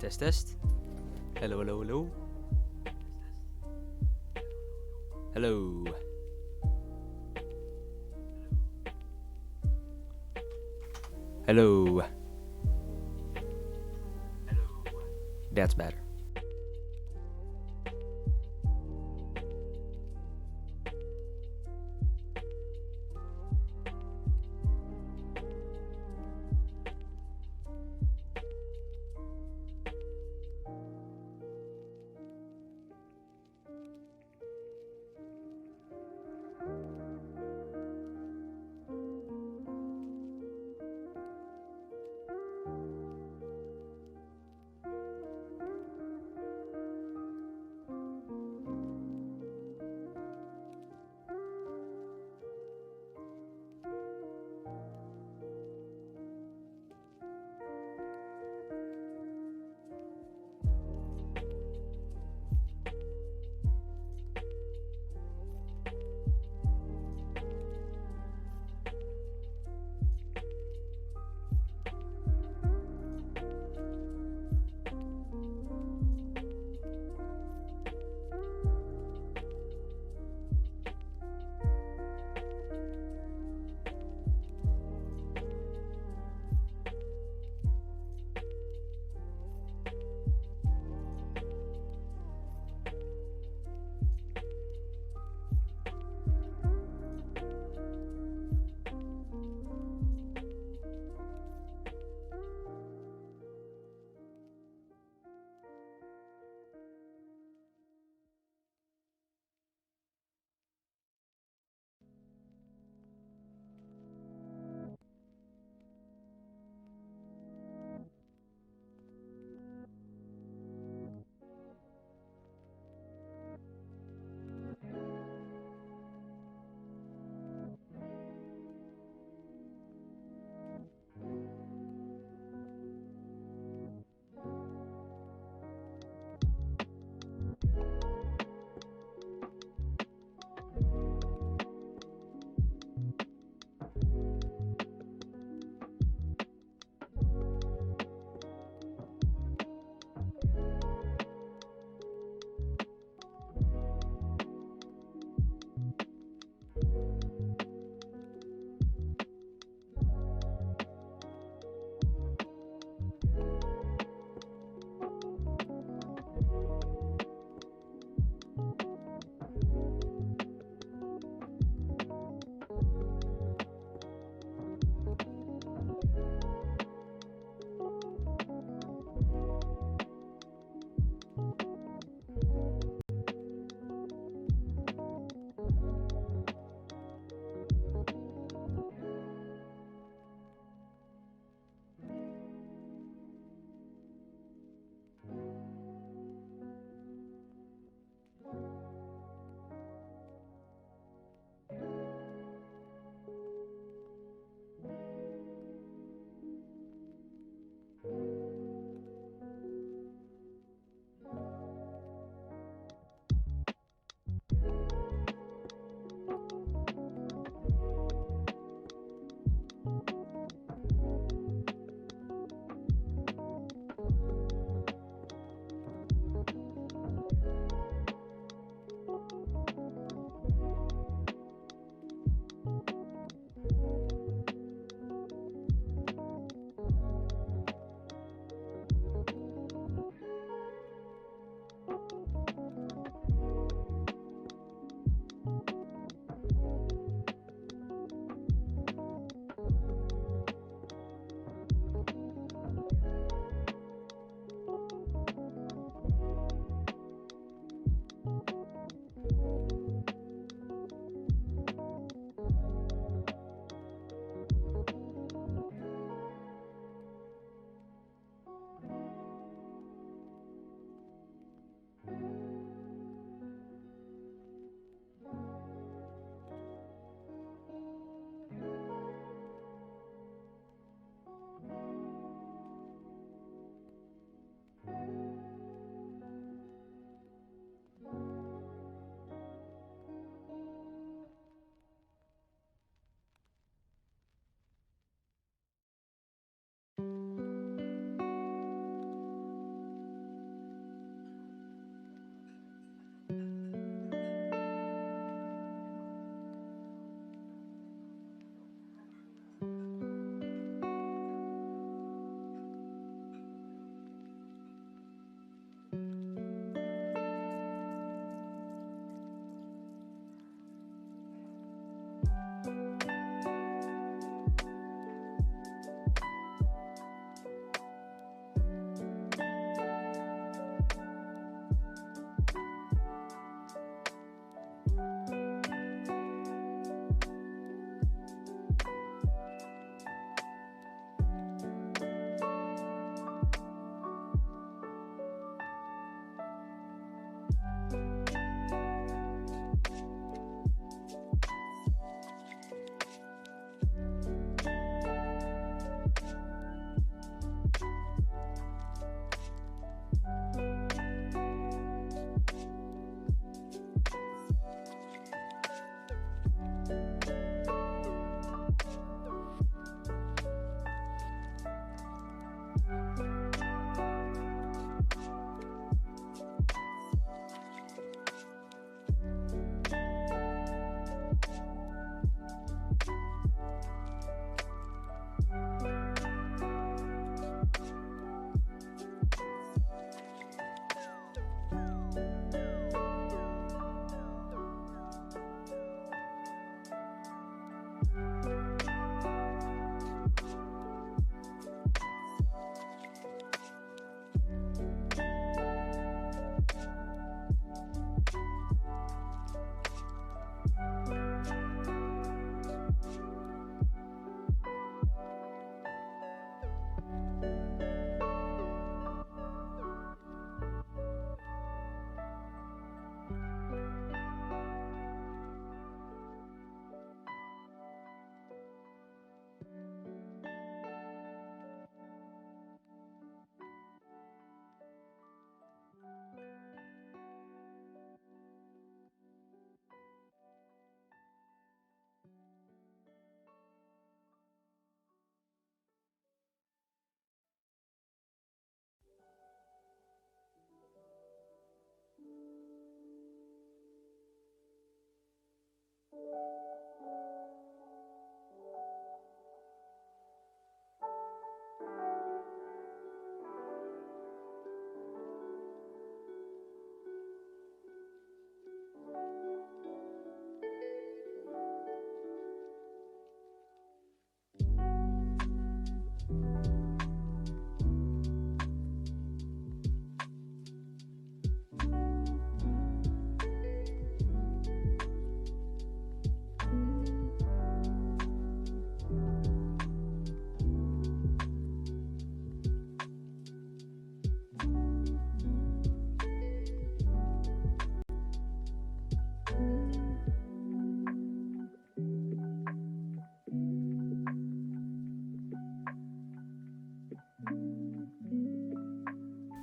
Test, test. Hello, hello, hello. Hello. Hello. That's better.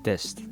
Test.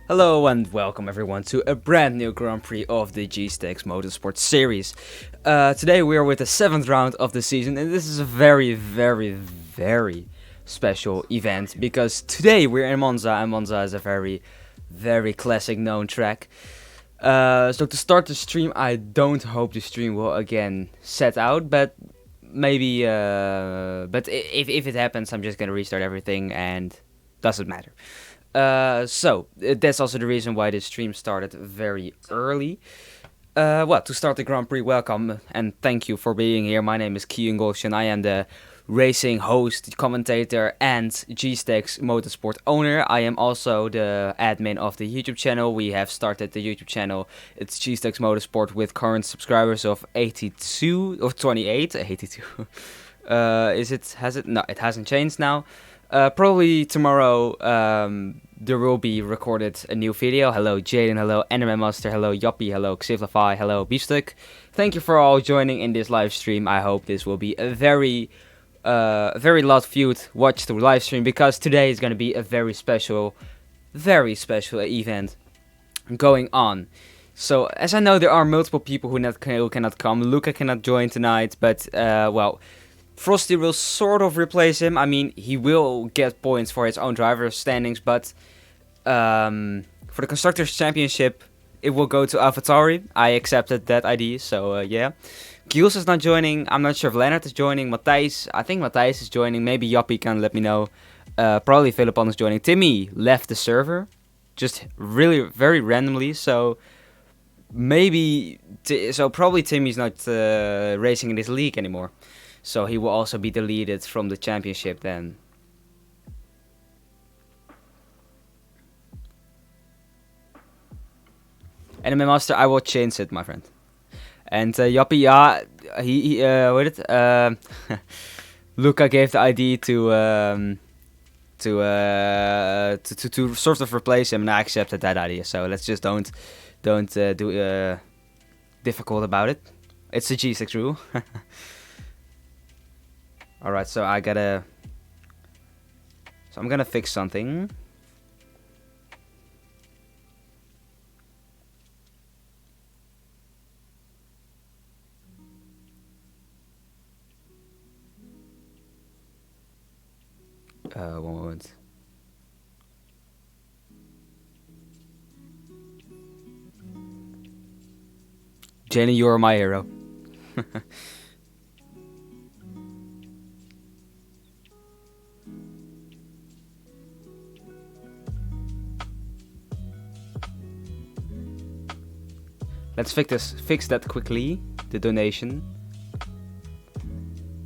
Hello and welcome everyone to a brand new Grand Prix of the GeeSTAX Motorsport series. Today we are with the 7th round of the season, and this is a very special event because today we're in Monza, and Monza is a very classic known track. So to start the stream, I don't hope the stream will again set out, but maybe, but if it happens, I'm just gonna restart everything and doesn't matter. So that's also the reason why this stream started very early. Well, to start the Grand Prix, welcome and thank you for being here. My name is Kian, I am the racing host, commentator, and GeeSTAX Motorsport owner. I am also the admin of the YouTube channel. We have started the YouTube channel. It's GeeSTAX Motorsport with current subscribers of 82 or 28. 82. No, it hasn't changed now. Probably tomorrow there will be recorded a new video. Hello Jaden, hello Enderman Master, hello Yoppie, hello Xivlify, hello Beefstick. Thank you for all joining in this live stream. I hope this will be a very lot of you watch the live stream, because today is going to be a very special event going on. So as I know, there are multiple people who cannot come. Luca cannot join tonight, but well, Frosty will sort of replace him. I mean, he will get points for his own driver standings, but for the Constructors' Championship, it will go to AlphaTauri. I accepted that idea, so yeah. Giels is not joining. I'm not sure if Leonard is joining. Matthijs, I think Matthijs is joining. Maybe Joppie can let me know. Probably Philippon is joining. Timmy left the server, just really very randomly. So maybe, probably Timmy's not racing in this league anymore. So he will also be deleted from the championship then. Anime Master, I will change it, my friend. And Joppie, yeah, what it? Luca gave the idea to sort of replace him, and I accepted that idea. So let's just don't do difficult about it. It's a GeeSTAX rule. Alright, so I'm gonna fix something. One moment. Jenny, you are my hero. Let's fix that quickly. The donation.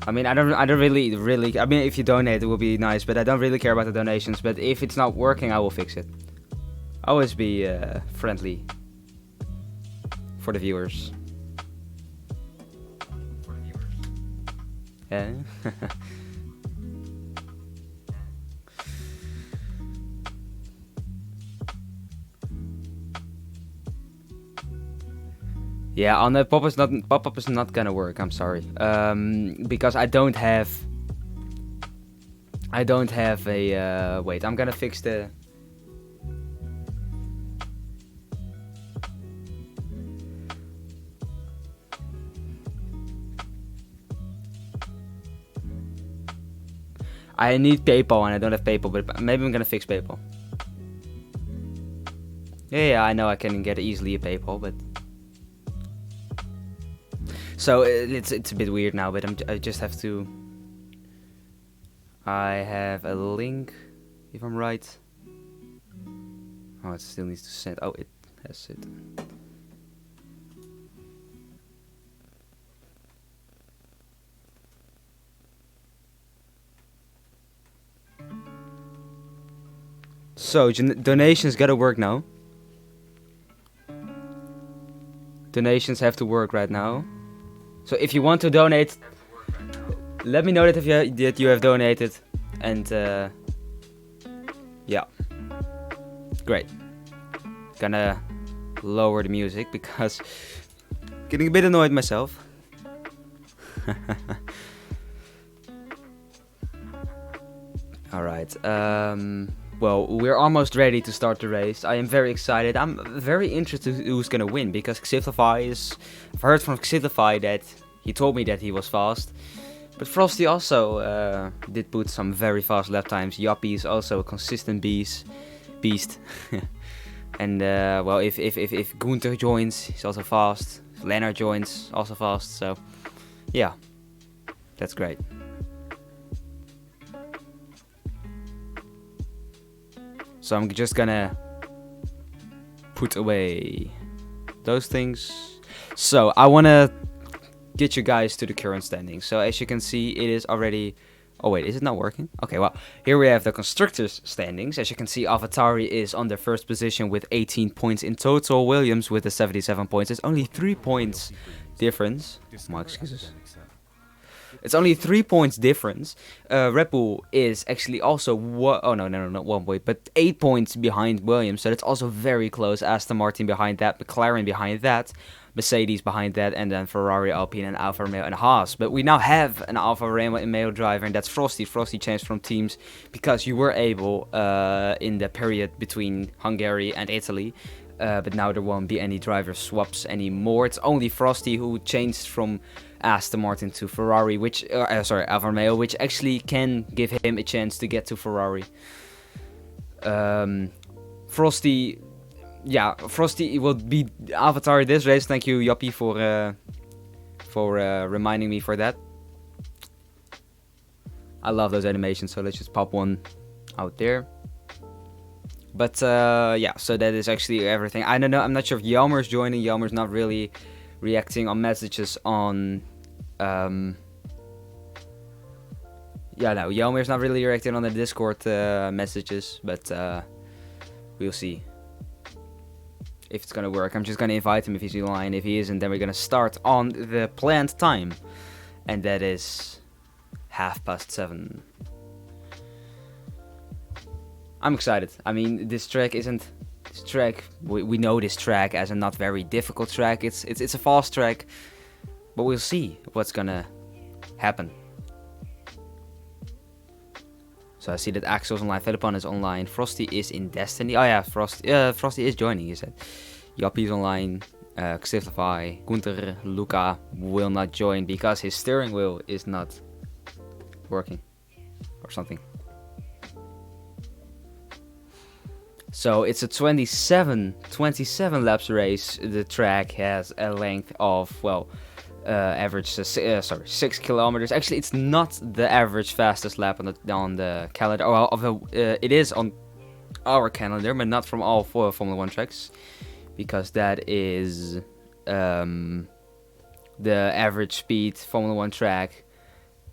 I mean, I don't really. I mean, if you donate, it will be nice, but I don't really care about the donations. But if it's not working, I will fix it. Always be friendly for the viewers. Yeah. Yeah, on the pop-up is not gonna work. I'm sorry, because I don't have a. Wait, I'm gonna fix the. I need PayPal and I don't have PayPal, but maybe I'm gonna fix PayPal. Yeah, I know I can get easily a PayPal, but. So it's a bit weird now, but I just have to. I have a link, if I'm right. Oh, it still needs to send. Oh, it has it. So donations gotta work now. Donations have to work right now. So if you want to donate, let me know that you have donated, and yeah, great. Gonna lower the music because getting a bit annoyed myself. All right. Well, we're almost ready to start the race. I am very excited. I'm very interested who's gonna win, because Xivlify is. I've heard from Xivlify that he told me that he was fast, but Frosty also did put some very fast lap times. Yoppie is also a consistent beast. And well, if Gunther joins, he's also fast. If Leonard joins, also fast. So yeah, that's great. So I'm just gonna put away those things. So I want to get you guys to the current standings. So as you can see, it is already... Oh wait, is it not working? Okay, well, here we have the constructors standings. As you can see, AlphaTauri is on the first position with 18 points in total. Williams with the 77 points. It's only 3 points difference. My excuses. It's only 3 points difference. Red Bull is actually also not 1 point, but 8 points behind Williams. So that's also very close. Aston Martin behind that, McLaren behind that, Mercedes behind that, and then Ferrari, Alpine, and Alfa Romeo and Haas. But we now have an Alfa Romeo driver, and that's Frosty. Frosty changed from teams because you were able in the period between Hungary and Italy. But now there won't be any driver swaps anymore. It's only Frosty who changed from Aston Martin to Ferrari, Alfa Romeo, which actually can give him a chance to get to Ferrari. Frosty will be AlphaTauri this race. Thank you, Yoppie, for reminding me for that. I love those animations, so let's just pop one out there. But yeah, so that is actually everything. I don't know. I'm not sure if Jelmer's joining. Jelmer's not really reacting on messages on. Jelmer's not really reacting on the Discord messages, but we'll see if it's gonna work. I'm just gonna invite him if he's online. If he isn't, then we're gonna start on the planned time, and that is 7:30. I'm excited. I mean, we know this track as a not very difficult track. It's a fast track, but we'll see what's gonna happen. So I see that Axel's online, Philippon is online, Frosty is in Destiny. Oh yeah, Frosty is joining, he said. Yoppie's online, Xiftify, Gunther, Luca will not join because his steering wheel is not working or something. So it's a 27 laps race. The track has a length of, average 6 kilometers. Actually, it's not the average fastest lap on the calendar. It is on our calendar, but not from all 4 Formula 1 tracks, because that is the average speed Formula 1 track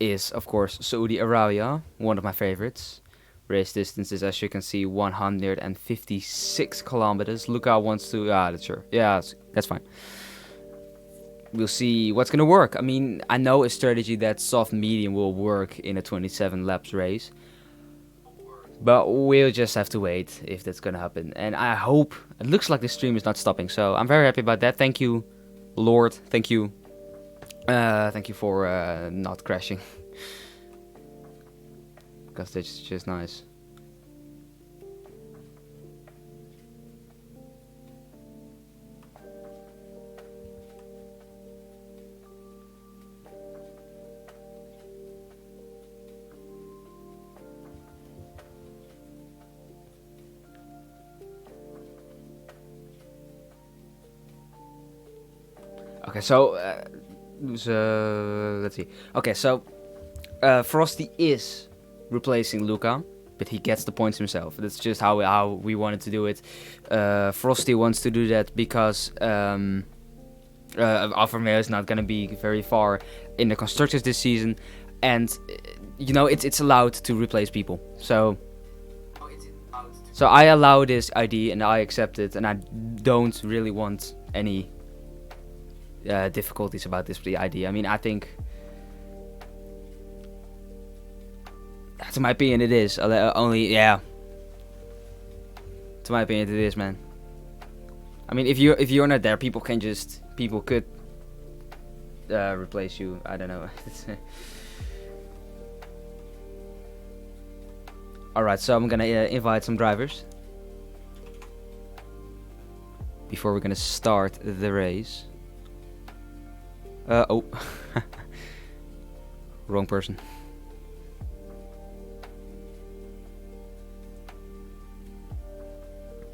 is, of course, Saudi Arabia, one of my favorites. Race distances, as you can see, 156 kilometers. Luca wants to... that's sure. Yeah, that's fine. We'll see what's going to work. I mean, I know a strategy that soft medium will work in a 27 laps race. But we'll just have to wait if that's going to happen. And I hope... It looks like the stream is not stopping. So I'm very happy about that. Thank you, Lord. Thank you. Thank you for not crashing. Because that's just nice. Okay, so let's see. Okay, so Frosty is replacing Luca, but he gets the points himself. That's just how we wanted to do it. Frosty wants to do that because Alfa Romeo is not going to be very far in the constructors this season, and it's allowed to replace people. So I allow this ID and I accept it, and I don't really want any difficulties about this ID. I mean, I think, to my opinion, it is. To my opinion, it is, man. I mean, if you're not there, people could replace you. I don't know. All right, so I'm gonna invite some drivers before we're gonna start the race. Wrong person.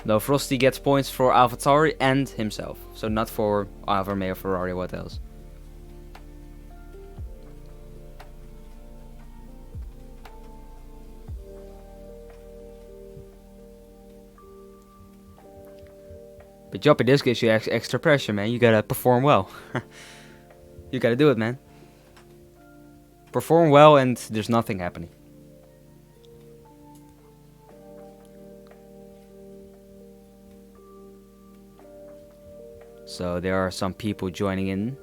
No, Frosty gets points for AlphaTauri and himself. So not for Alfa Romeo, Ferrari, what else? But jumping this gives you extra pressure, man. You gotta perform well. You gotta do it, man. Perform well and there's nothing happening. So there are some people joining in.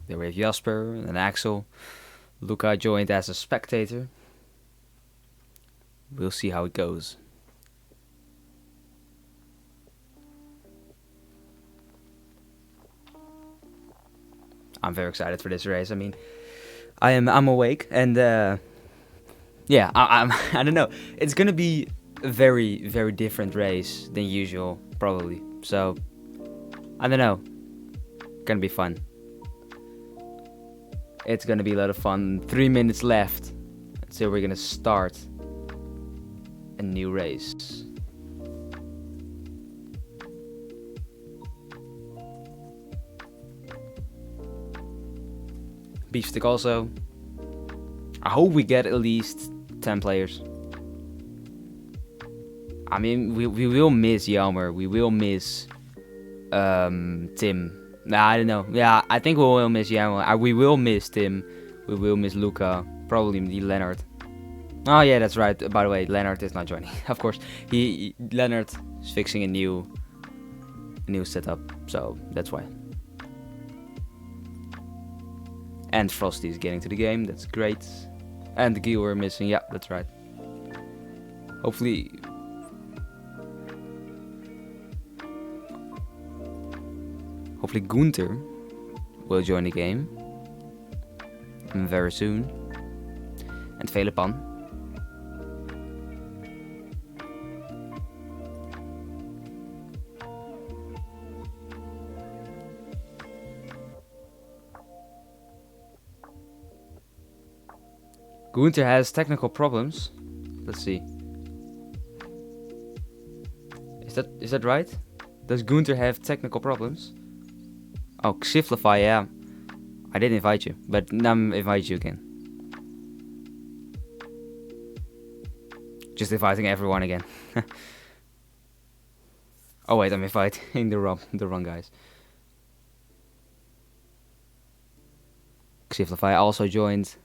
There we have Jasper and Axel. Luca joined as a spectator. We'll see how it goes. I'm very excited for this race. I mean, I'm awake and yeah, I don't know. It's gonna be a very, very different race than usual, probably. So I don't know. Gonna be fun. It's gonna be a lot of fun. 3 minutes left. So we're gonna start a new race. Beefstick also. I hope we get at least 10 players. I mean, we will miss Jelmer. We will miss Tim. Nah, I don't know. Yeah, I think we will miss Jelmer. We will miss Tim. We will miss Luca. Probably Leonard. Oh yeah, that's right. By the way, Leonard is not joining. Of course, Leonard is fixing a new setup, so that's why. And Frosty is getting to the game. That's great. And the Gil we're missing. Yeah, that's right. Hopefully Gunther will join the game very soon. And Velepan. Gunther has technical problems. Let's see. Is that right? Does Gunther have technical problems? Oh, Xiflify, yeah. I didn't invite you, but now I'm invite you again. Just inviting everyone again. Oh wait, I'm inviting the wrong guys. Xiflify also joined.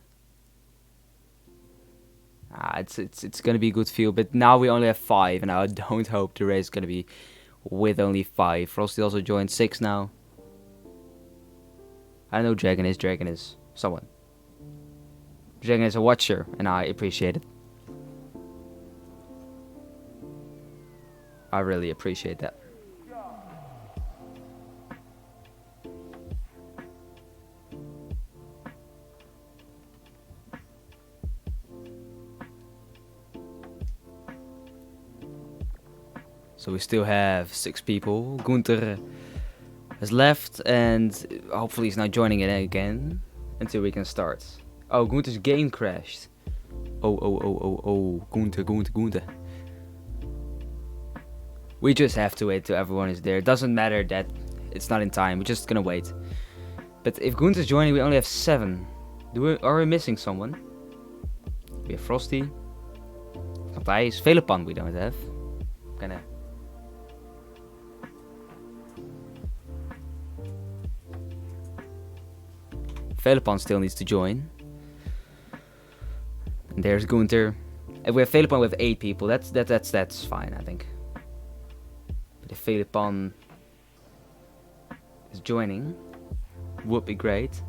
It's gonna be a good field, but now we only have 5, and I don't hope the race is gonna be with only 5. Frosty also joined 6 now. I don't know who Dragon is. Dragon is someone. Dragon is a watcher, and I appreciate it. I really appreciate that. So we still have 6 people. Gunther has left, and hopefully he's not joining it again until we can start. Oh, Gunther's game crashed. Oh, Gunther. We just have to wait till everyone is there. It doesn't matter that it's not in time. We're just gonna wait. But if Gunther's joining, we only have 7. Are we missing someone? We have Frosty. Matthijs. Velepan we don't have. Gonna. Velepan still needs to join. And there's Gunther. If we have Velepan with 8 people, that's fine, I think. But if Velepan is joining, would be great.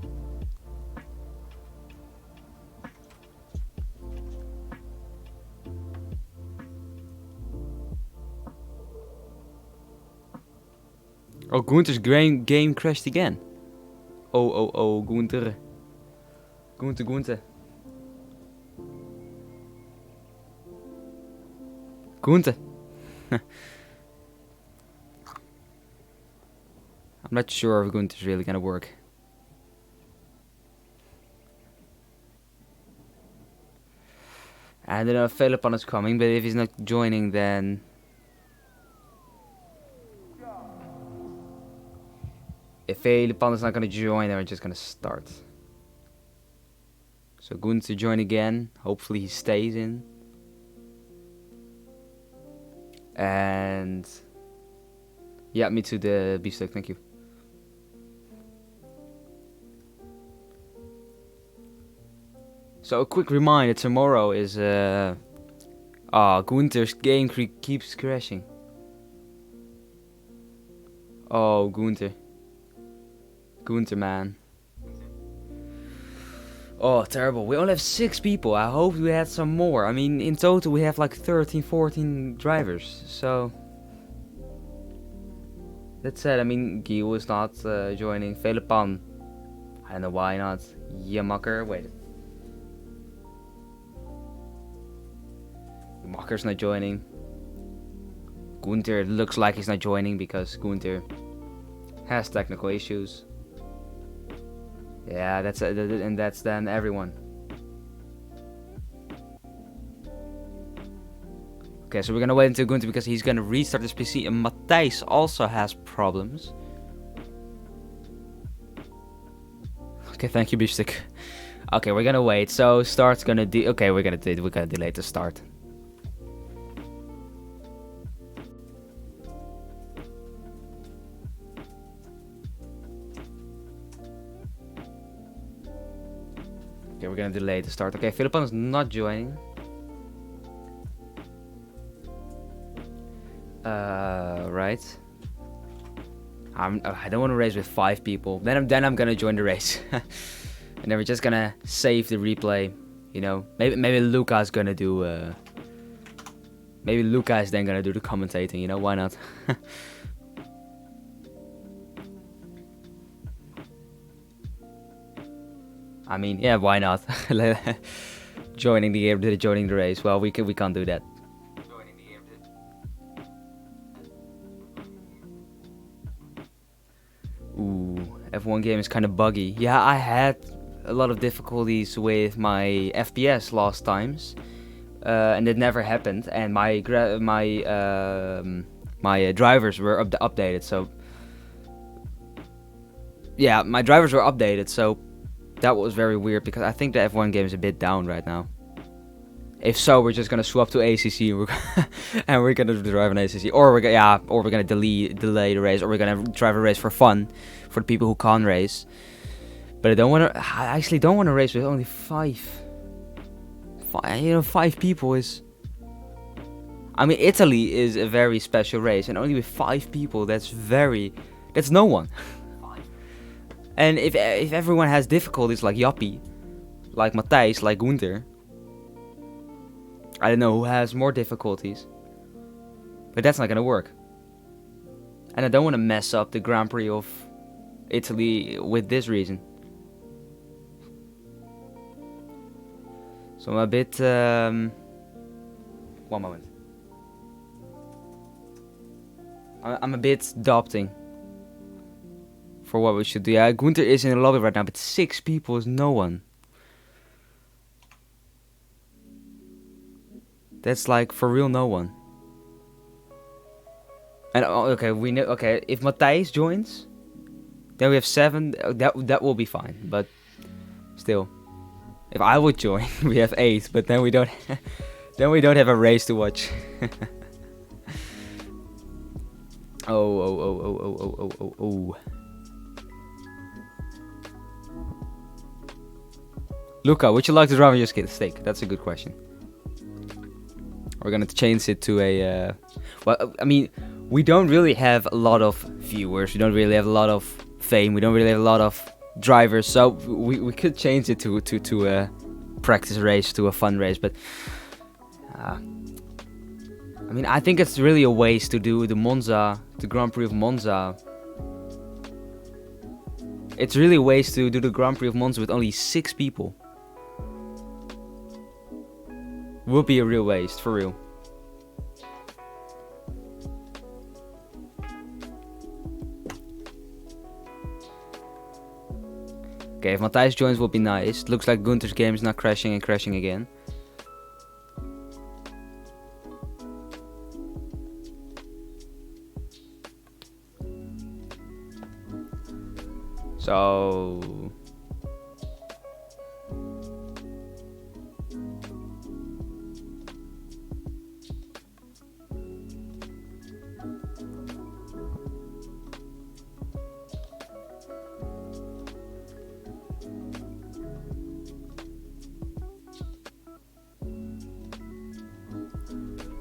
Oh, Gunther's game crashed again. Oh, Gunther. Gunther. I'm not sure if Gunther's really gonna work. I don't know if Velepan is coming, but if he's not joining, then If Felipan is not gonna join, then we're just gonna start. So Gunther join again. Hopefully he stays in. And yeah, me too, the beefsteak, thank you. So a quick reminder, tomorrow is Gunther's game keeps crashing. Oh, Gunther, man. Oh, terrible. We only have 6 people. I hope we had some more. I mean, in total we have like 13, 14 drivers. So that's it. I mean, Gil is not joining. Felipan, I don't know why not. Yamaker, wait. Yamaker's not joining. Gunther looks like he's not joining because Gunther has technical issues. Yeah, that's and that's then everyone. Okay, so we're gonna wait until Gunther because he's gonna restart his PC, and Matthijs also has problems. Okay, thank you, Beefstick. Okay, we're gonna wait. So start's gonna okay, we're gonna delay the start. Okay, we're gonna delay the start. Okay, Felipan is not joining. Right. I don't want to race with 5 people. Then I'm gonna join the race, and then we're just gonna save the replay. You know, maybe Luca's gonna do. Maybe Luca is then gonna do the commentating. You know, why not? I mean, yeah, why not? Joining the race. Well, we can't do that. Ooh, F1 game is kind of buggy. Yeah, I had a lot of difficulties with my FPS last times, and it never happened. And my drivers were updated. So yeah, my drivers were updated. So that was very weird because I think the F1 game is a bit down right now. If so, we're just gonna swap to ACC and we're gonna drive an ACC, or we're gonna delay the race, or we're gonna drive a race for fun for the people who can't race. But I actually don't want to race with only 5. You know, 5 people is. I mean, Italy is a very special race, and only with 5 people, that's no one. And if everyone has difficulties like Jappie, like Matthijs, like Gunther, I don't know who has more difficulties, but that's not gonna work. And I don't want to mess up the Grand Prix of Italy with this reason. So I'm a bit. One moment. I'm a bit doubting for what we should do. Yeah, Gunther is in the lobby right now, but 6 people is no one. That's like for real no one. And okay, we know. Okay, if Matthijs joins, then we have 7. That will be fine. But still, if I would join, we have 8. But then we don't. Then we don't have a race to watch. Oh. Luca, would you like to drive on your steak? That's a good question. We're gonna change it to a. Well, I mean, we don't really have a lot of viewers. We don't really have a lot of fame. We don't really have a lot of drivers. So we could change it to a practice race, to a fun race. But I mean, I think it's really a waste to do the Grand Prix of Monza. It's really a waste to do the Grand Prix of Monza with only 6 people. Would be a real waste, for real. Okay, if Matthijs joins will be nice. Looks like Gunther's game is not crashing and crashing again. So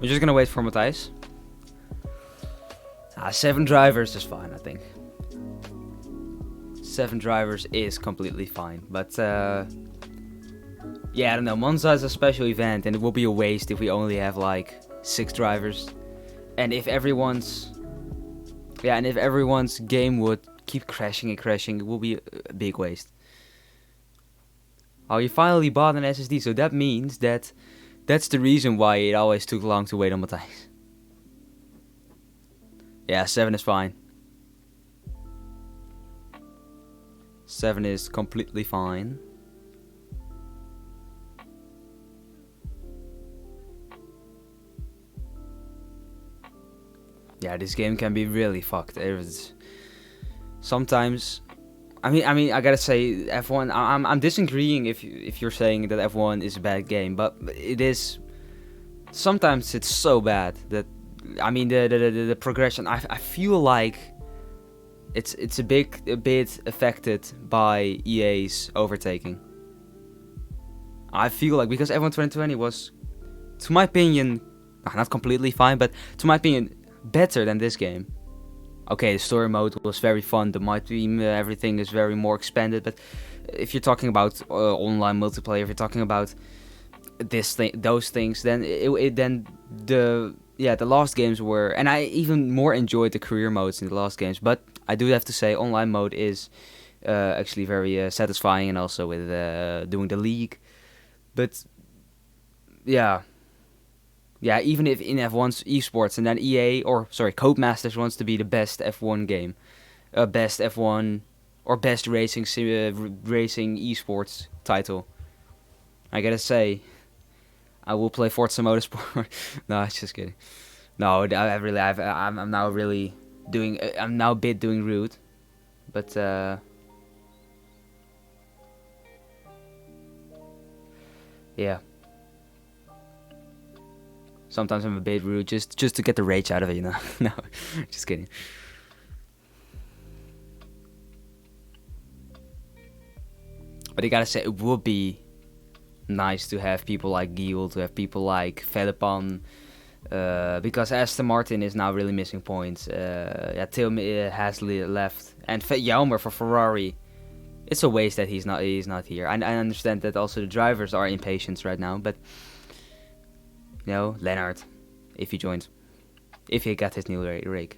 we're just gonna wait for Matthijs. 7 drivers is fine, I think. 7 drivers is completely fine, but yeah, I don't know. Monza is a special event, and it will be a waste if we only have like 6 drivers, and if everyone's game would keep crashing and crashing, it will be a big waste. Oh, you finally bought an SSD, so that means that's the reason why it always took long to wait on Matthijs. Yeah, 7 is fine. 7 is completely fine. Yeah, this game can be really fucked. Sometimes, I mean, I gotta say, F1. I'm disagreeing if you're saying that F1 is a bad game, but it is. Sometimes it's so bad that, I mean, the progression. I feel like it's a bit affected by EA's overtaking. I feel like, because F1 2020 was, to my opinion, not completely fine, but to my opinion, better than this game. Okay, the story mode was very fun. The my team, everything is very more expanded. But if you're talking about online multiplayer, if you're talking about those things, then the last games were, and I even more enjoyed the career modes in the last games. But I do have to say, online mode is actually very satisfying, and also with doing the league. But yeah, even if in F1's esports, and then CodeMasters wants to be the best F1 game, best F1 or best racing esports title, I gotta say, I will play Forza Motorsport. No, it's just kidding. No, I'm now really doing. I'm now a bit doing rude, but yeah. Sometimes I'm a bit rude, just to get the rage out of it, you know. No, just kidding. But I gotta say, it would be nice to have people like Giel, to have people like Felipan, because Aston Martin is now really missing points. Tim has left, and Jelmer for Ferrari. It's a waste that he's not here. I understand that also the drivers are impatient right now, but you know, Lennart, if he joins, if he got his new rig.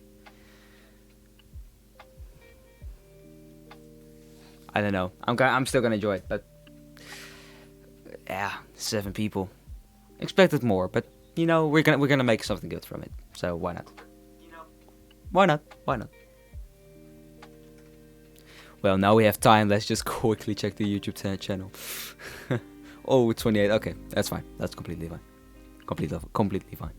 I don't know. I'm still gonna enjoy it, but yeah, 7 people. Expected more, but you know, we're gonna make something good from it. So why not? Why not? Well, now we have time. Let's just quickly check the YouTube channel. Oh, it's 28. Okay, that's fine. That's completely fine. Completely fine.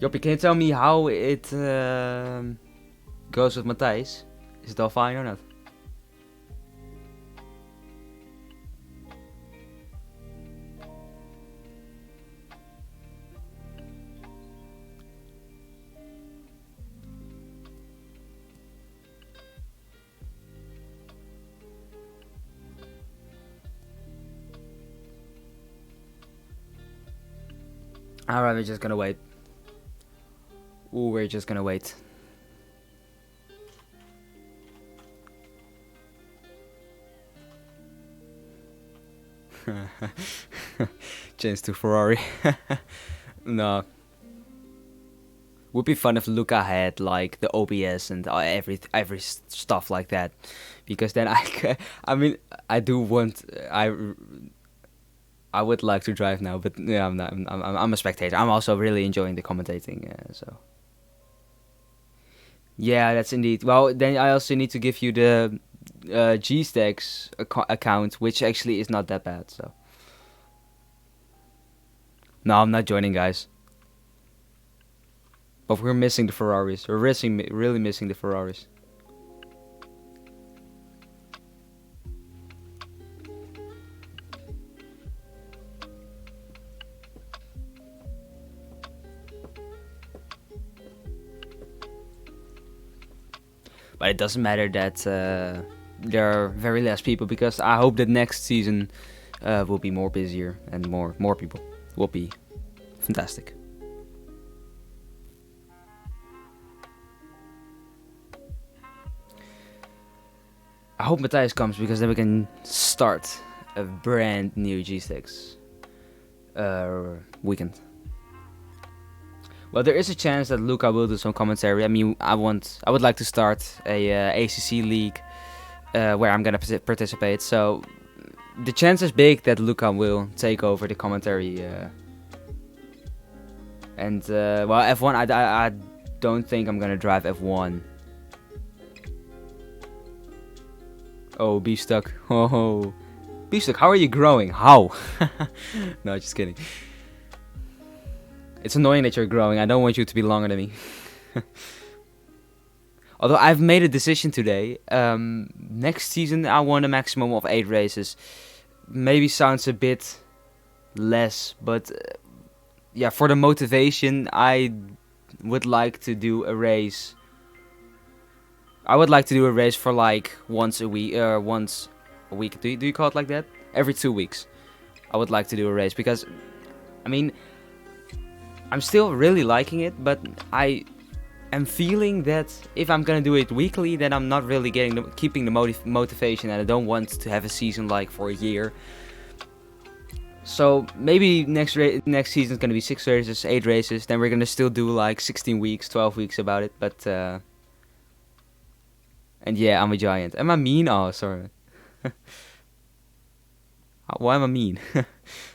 Joppie, can you tell me how it goes with Matthijs? Is it all fine or not? Alright, we're just gonna wait. Ooh, we're just gonna wait. Change to Ferrari. No. Would be fun if Luca had like the OBS and every stuff like that, because then I mean, I would like to drive now, but yeah, I'm a spectator. I'm also really enjoying the commentating, so. Yeah, that's indeed. Well, then I also need to give you the GeeSTAX account, which actually is not that bad, so. No, I'm not joining, guys. But we're missing the Ferraris. We're really missing the Ferraris. But it doesn't matter that there are very less people, because I hope that next season will be more busier and more people. Will be fantastic. I hope Matthias comes, because then we can start a brand new GeeSTAX weekend. Well, there is a chance that Luca will do some commentary. I mean, I would like to start a ACC league where I'm gonna participate. So the chance is big that Luca will take over the commentary. Well, F1, I don't think I'm gonna drive F1. Oh, Beefstuck. Oh, Beefstuck, how are you growing? How? No, just kidding. It's annoying that you're growing. I don't want you to be longer than me. Although I've made a decision today. Next season I want a maximum of 8 races. Maybe sounds a bit less, but yeah, for the motivation, I would like to do a race. I would like to do a race for like once a week. Do you call it like that? Every 2 weeks. I would like to do a race, because, I mean, I'm still really liking it, but I am feeling that if I'm gonna do it weekly, then I'm not really keeping the motivation, and I don't want to have a season like for a year. So maybe next season is gonna be 6 races, 8 races. Then we're gonna still do like 16 weeks, 12 weeks about it. But and yeah, I'm a giant. Am I mean? Oh, sorry. Why am I mean?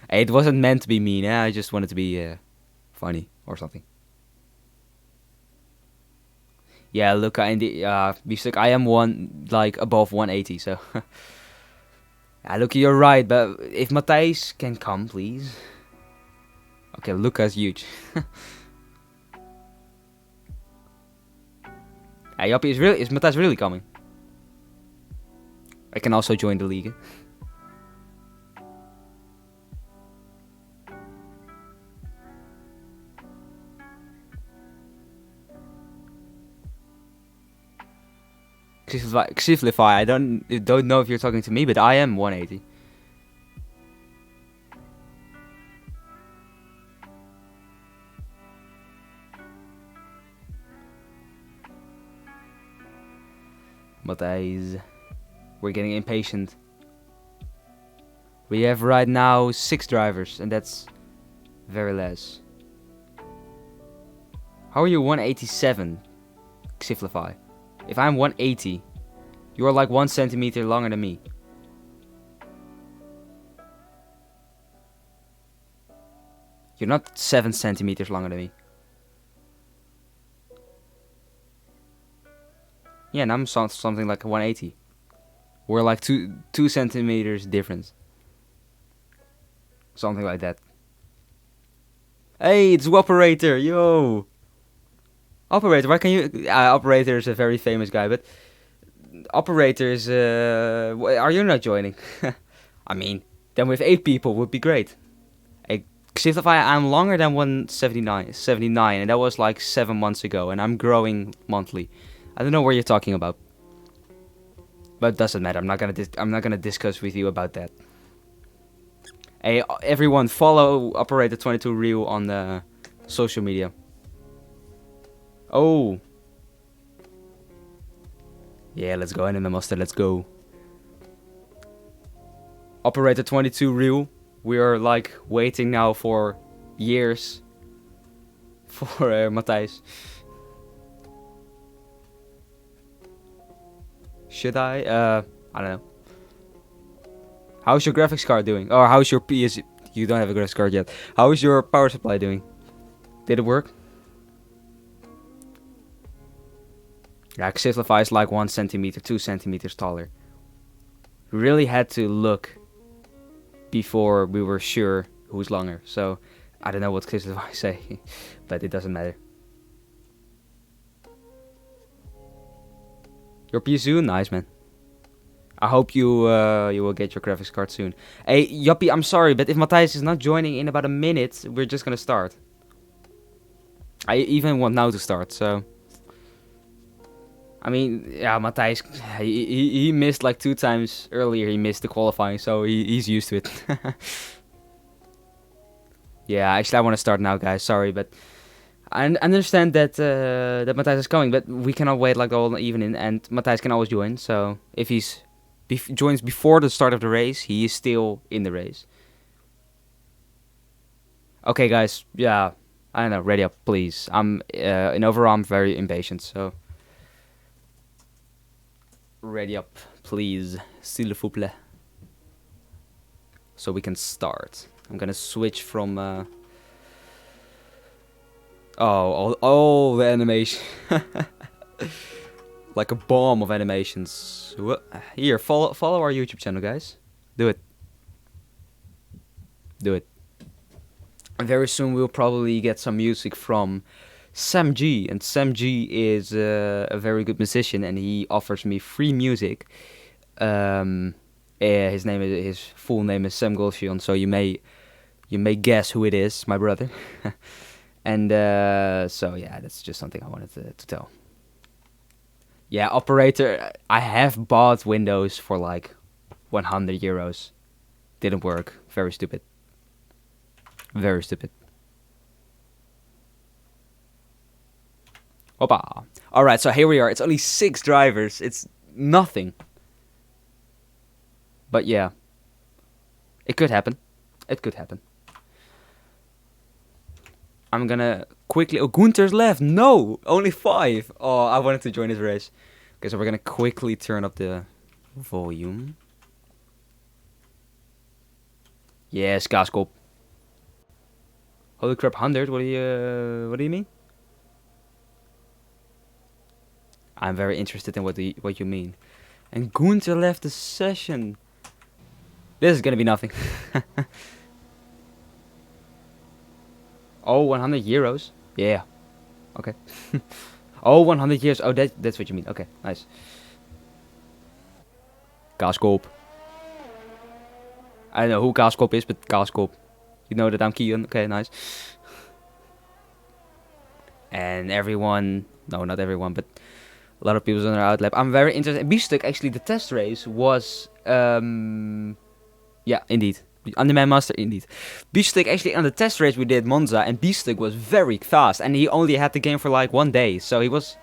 Hey, it wasn't meant to be mean. I just wanted to be funny or something. Yeah, look, I am above 180, so. Yeah, look, you're right, but if Matthijs can come, please. Okay, Luca's huge. Hey, Joppie, is Matthijs really coming? I can also join the league. Xiflify, I don't know if you're talking to me, but I am 180. Matthijs, we're getting impatient. We have right now 6 drivers, and that's very less. How are you 187, Xiflify? If I'm 180, you are like 1 centimeter longer than me. You're not 7 centimeters longer than me. Yeah, and I'm something like 180. We're like 2 centimeters difference. Something like that. Hey, it's Operator, yo! Operator, why can you... Operator is a very famous guy, but... Operator is... are you not joining? I mean, then with 8 people would be great. Hey, Xiflify, I'm longer than 179, and that was like 7 months ago, and I'm growing monthly. I don't know what you're talking about. But it doesn't matter, I'm not gonna discuss with you about that. Hey, everyone, follow Operator22 Real on the social media. Oh. Yeah, let's go, Anime Master, let's go. Operator22 Real. We are like waiting now for years for Matthijs. Should I? I don't know. How's your graphics card doing? Or how's your PS... You don't have a graphics card yet. How is your power supply doing? Did it work? Yeah, Xiflify is like 1 centimeter, 2 centimeters taller. We really had to look before we were sure who's longer. So, I don't know what Xiflify say, but it doesn't matter. Your PC, nice man. I hope you you will get your graphics card soon. Hey, Joppie, I'm sorry, but if Matthijs is not joining in about a minute, we're just gonna start. I even want now to start, so... I mean, yeah, Matthijs, he missed like 2 times earlier, he missed the qualifying, so he's used to it. Yeah, actually I want to start now, guys, sorry, but... I understand that that Matthijs is coming, but we cannot wait like the whole evening, and Matthijs can always join, so if he's... joins before the start of the race, he is still in the race. Okay, guys, yeah, I don't know, ready up, please. In overall, I'm very impatient, so... Ready up, please, s'il vous plaît. So we can start. I'm gonna switch from... Oh, the animation. Like a bomb of animations. Here, follow our YouTube channel, guys. Do it. Do it. And very soon we'll probably get some music from Sam G. And Sam G is a very good musician, and he offers me free music. His full name is Sam Golshion, so you may guess who it is, my brother. And so yeah, that's just something I wanted to tell. Yeah, operator, I have bought Windows for like 100 euros. Didn't work. Very stupid. Very stupid. Opa. Alright, so here we are. It's only 6 drivers. It's nothing. But yeah. It could happen. It could happen. I'm gonna quickly... Oh, Gunther's left. No! Only 5. Oh, I wanted to join this race. Okay, so we're gonna quickly turn up the volume. Yes, Gaskop. Holy crap, 100? What do you mean? I'm very interested in what you mean. And Gunther left the session. This is gonna be nothing. Oh, 100 euros? Yeah. Okay. Oh, 100 years. Oh, that's what you mean. Okay, nice. Gaskop. I don't know who Gaskop is, but Gaskop. You know that I'm Kian. Okay, nice. And everyone... No, not everyone, but... A lot of people on their outlap. I'm very interested. GeeSTAX, actually, the test race was... Yeah, indeed. Underman Master, indeed. GeeSTAX, actually, on the test race we did Monza, and GeeSTAX was very fast. And he only had the game for like 1 day. So he was...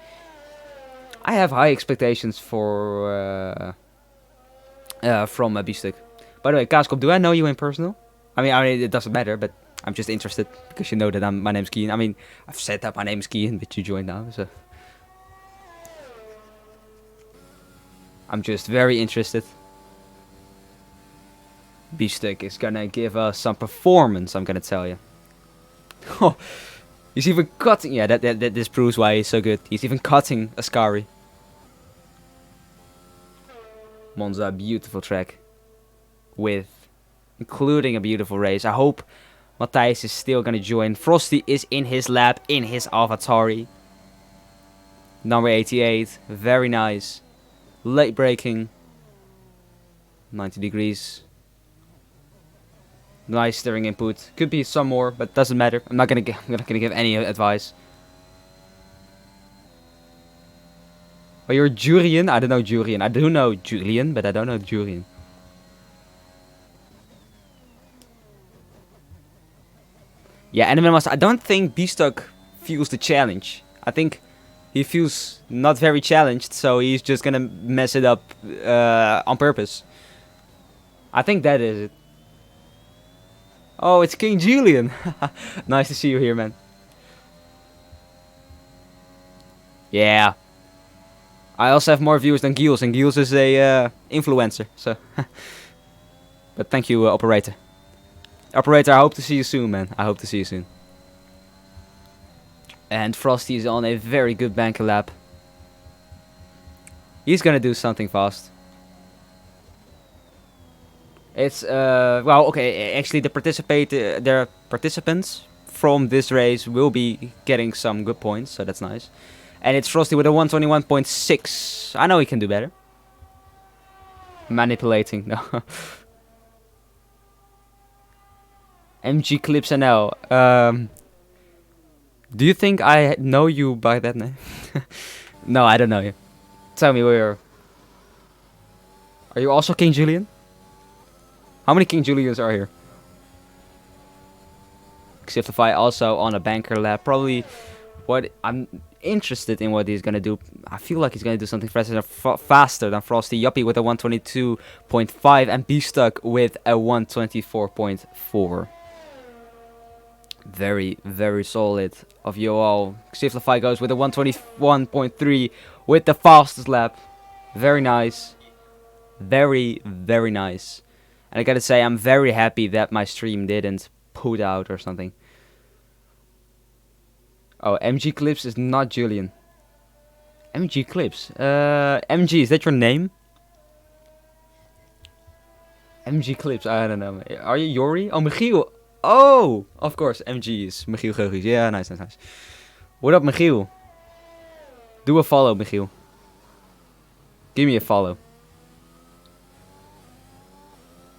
I have high expectations for... from GeeSTAX. By the way, Kaskop, do I know you in personal? I mean, it doesn't matter, but I'm just interested. Because you know that my name's Kian. I mean, I've said that my name is Kian, but you joined now, so... I'm just very interested. GeeSTAX is gonna give us some performance, I'm gonna tell you. Oh, he's even cutting... Yeah, this proves why he's so good. He's even cutting Ascari. Monza, beautiful track. Including a beautiful race. I hope Matthijs is still gonna join. Frosty is in his lap, in his AlphaTauri. Number 88, very nice. Late braking. 90 degrees. Nice steering input. Could be some more, but doesn't matter. I'm not gonna give any advice. Oh, you're Julian? I don't know Julian. I do know Julian, but I don't know Julian. Yeah, Animal Master. I don't think GeeSTAX feels the challenge. I think he feels not very challenged, so he's just gonna mess it up on purpose. I think that is it. Oh, it's King Julian. Nice to see you here, man. Yeah. I also have more viewers than Giels, and Giels is a influencer, so... But thank you, operator. Operator, I hope to see you soon, man. I hope to see you soon. And Frosty is on a very good banker lap. He's gonna do something fast. It's, well, okay, actually the participants from this race will be getting some good points, so that's nice. And it's Frosty with a 121.6. I know he can do better. Manipulating, no. MG Clips NL. Do you think I know you by that name? No, I don't know you. Tell me where. Are you also King Julian? How many King Julians are here? Xiftify also on a banker lap. Probably what I'm interested in what he's gonna do. I feel like he's gonna do something faster than Frosty. Yuppie with a 122.5 and B-Stuck with a 124.4. Very, very solid of you all. Xiftify goes with a 121.3 with the fastest lap. Very nice. Very, very nice. And I gotta say, I'm very happy that my stream didn't put out or something. Oh, MG Clips is not Julian. MG Clips. MG, is that your name? MG Clips, I don't know. Are you Yori? Oh, Michiel. Oh, of course, MG is Michiel Geugis. Yeah, nice, nice, nice. What up, Michiel? Do a follow, Michiel. Give me a follow.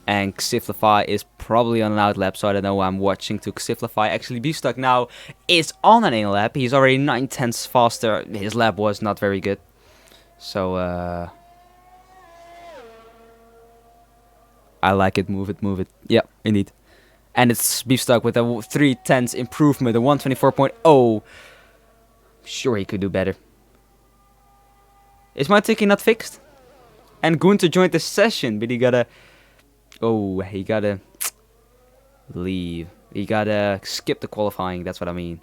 And Xiftify is probably on an out lap, so I don't know why I'm watching to Xiftify. Actually, B-Stuck now is on an in lap. He's already 9/10 faster. His lap was not very good. So, I like it. Move it, move it. Yeah, indeed. And it's B-Stuck with a 3/10 improvement, a 124.0. Sure, he could do better. Is my ticket not fixed? And Gunther joined the session, but he gotta... Oh, he gotta leave. He gotta skip the qualifying. That's what I mean.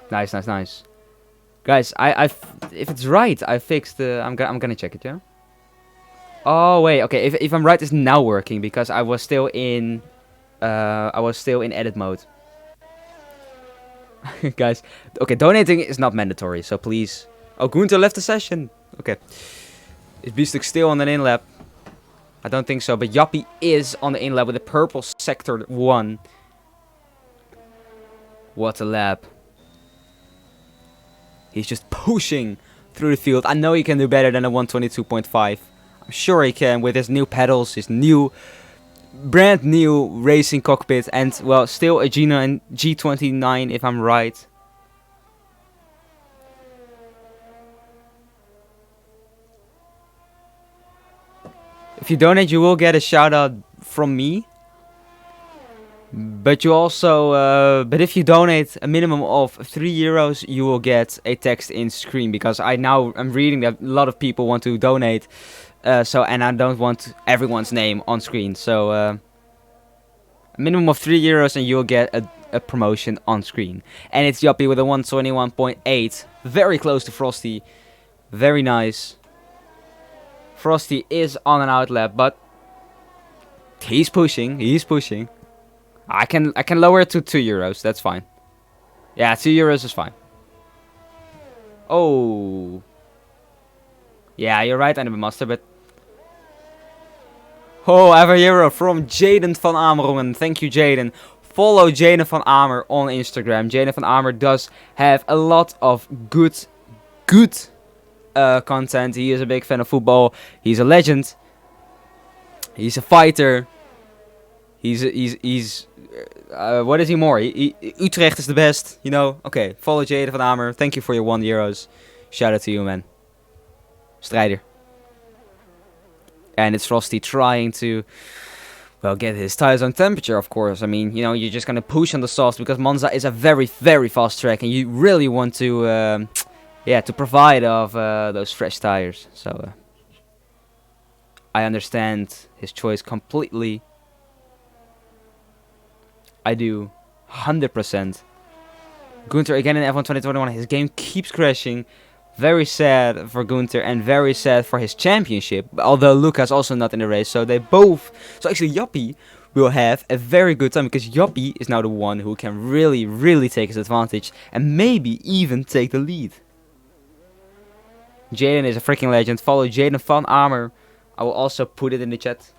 Nice, nice, nice. Guys, if it's right, I fixed the. I'm gonna check it, yeah. Oh wait, okay. If I'm right, it's now working because I was still in edit mode. Guys, okay. Donating is not mandatory, so please. Oh, Gunther left the session. Okay. Is B-Stuck still on an in lap? I don't think so, but Yuppie is on the in lap with a purple sector 1. What a lap. He's just pushing through the field. I know he can do better than a 122.5. I'm sure he can with his new pedals, his new, brand new racing cockpit, and well, still a G29 if I'm right. If you donate, you will get a shout out from me. But you also, but if you donate a minimum of €3, you will get a text in screen because I'm reading that a lot of people want to donate. And I don't want everyone's name on screen. So a minimum of €3 and you'll get a promotion on screen. And it's Yuppie with a 121.8, very close to Frosty. Very nice. Frosty is on an out lap, but he's pushing. He's pushing. I can lower it to €2. That's fine. Yeah, €2 is fine. Oh. Yeah, you're right, Anime Master, but... Oh, I have a hero from Jaden van Ameren. Thank you, Jaden. Follow Jaden van Amer on Instagram. Jaden van Amer does have a lot of good content. He is a big fan of football. He's a legend. He's a fighter. He's what is he more? Utrecht is the best, you know. Okay, follow Jaden van Amer. Thank you for your €1. Shout out to you, man. Strijder. And it's Frosty trying to, well, get his tires on temperature, of course. I mean, you know, you're just gonna push on the softs because Monza is a very, very fast track, and you really want to, yeah, to provide of those fresh tires. So I understand his choice completely. I do 100%. Gunther again in F1 2021. His game keeps crashing. Very sad for Gunther and very sad for his championship. Although Lucas also not in the race. So they both... So actually Yuppie will have a very good time. Because Yuppie is now the one who can really, really take his advantage. And maybe even take the lead. Jaden is a freaking legend. Follow Jaden van Amer. I will also put it in the chat.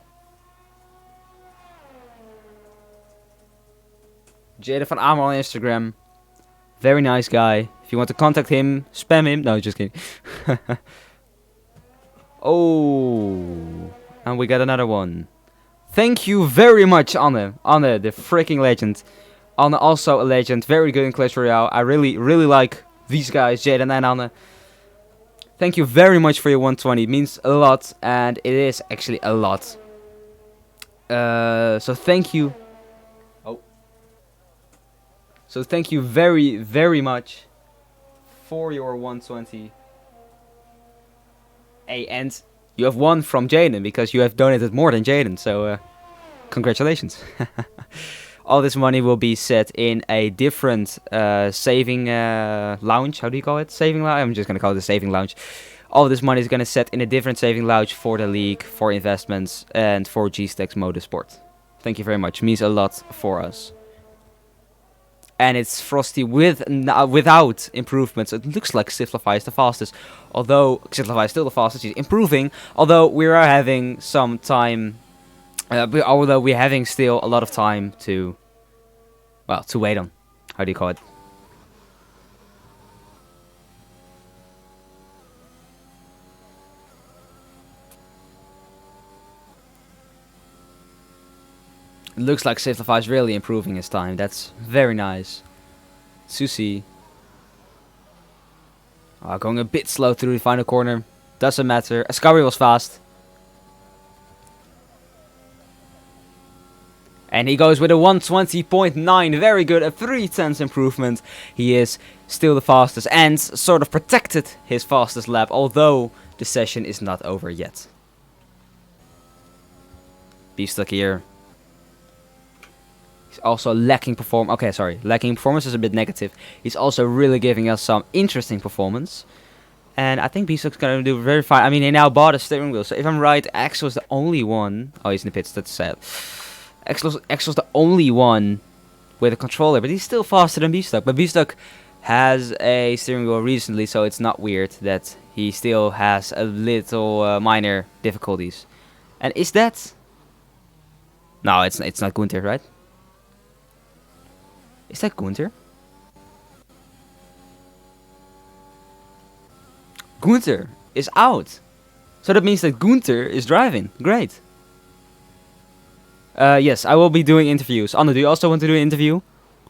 Jaden van Amer on Instagram. Very nice guy. If you want to contact him, spam him. No, just kidding. Oh, and we got another one. Thank you very much, Anne. Anne, the freaking legend. Anne, also a legend. Very good in Clash Royale. I really like these guys, Jaden and Anne. Thank you very much for your 120. It means a lot, and it is actually a lot. So thank you. Oh. So thank you very much for your 120. Hey, and you have won from Jaden because you have donated more than Jaden. So congratulations. All this money will be set in a different saving lounge. How do you call it? Saving lounge? I'm just going to call it a saving lounge. All this money is going to set in a different saving lounge for the league, for investments, and for GeeSTAX Motorsport. Thank you very much. It means a lot for us. And it's Frosty without improvements. It looks like Simplify is the fastest. Although Simplify is still the fastest. He's improving. Although we are having some time... although we're having still a lot of time to, well, to wait on. How do you call it? It looks like Simplify is really improving his time. That's very nice. Susie. Going a bit slow through the final corner. Doesn't matter. Ascari was fast. And he goes with a 120.9, very good, a 3/10 improvement. He is still the fastest and sort of protected his fastest lap, although the session is not over yet. Beefstuck here. He's also lacking performance. Okay, sorry, lacking performance is a bit negative. He's also really giving us some interesting performance. And I think Beefstuck's gonna do very fine. I mean, he now bought a steering wheel, so if I'm right, Axel's the only one. Oh, he's in the pits, that's sad. Axel's the only one with a controller, but he's still faster than Beefstuck. But Beefstuck has a steering wheel recently, so it's not weird that he still has a little minor difficulties. And is that... No, it's not Gunther, right? Is that Gunther? Gunther is out. So that means that Gunther is driving. Great. Yes, I will be doing interviews. Anna, do you also want to do an interview?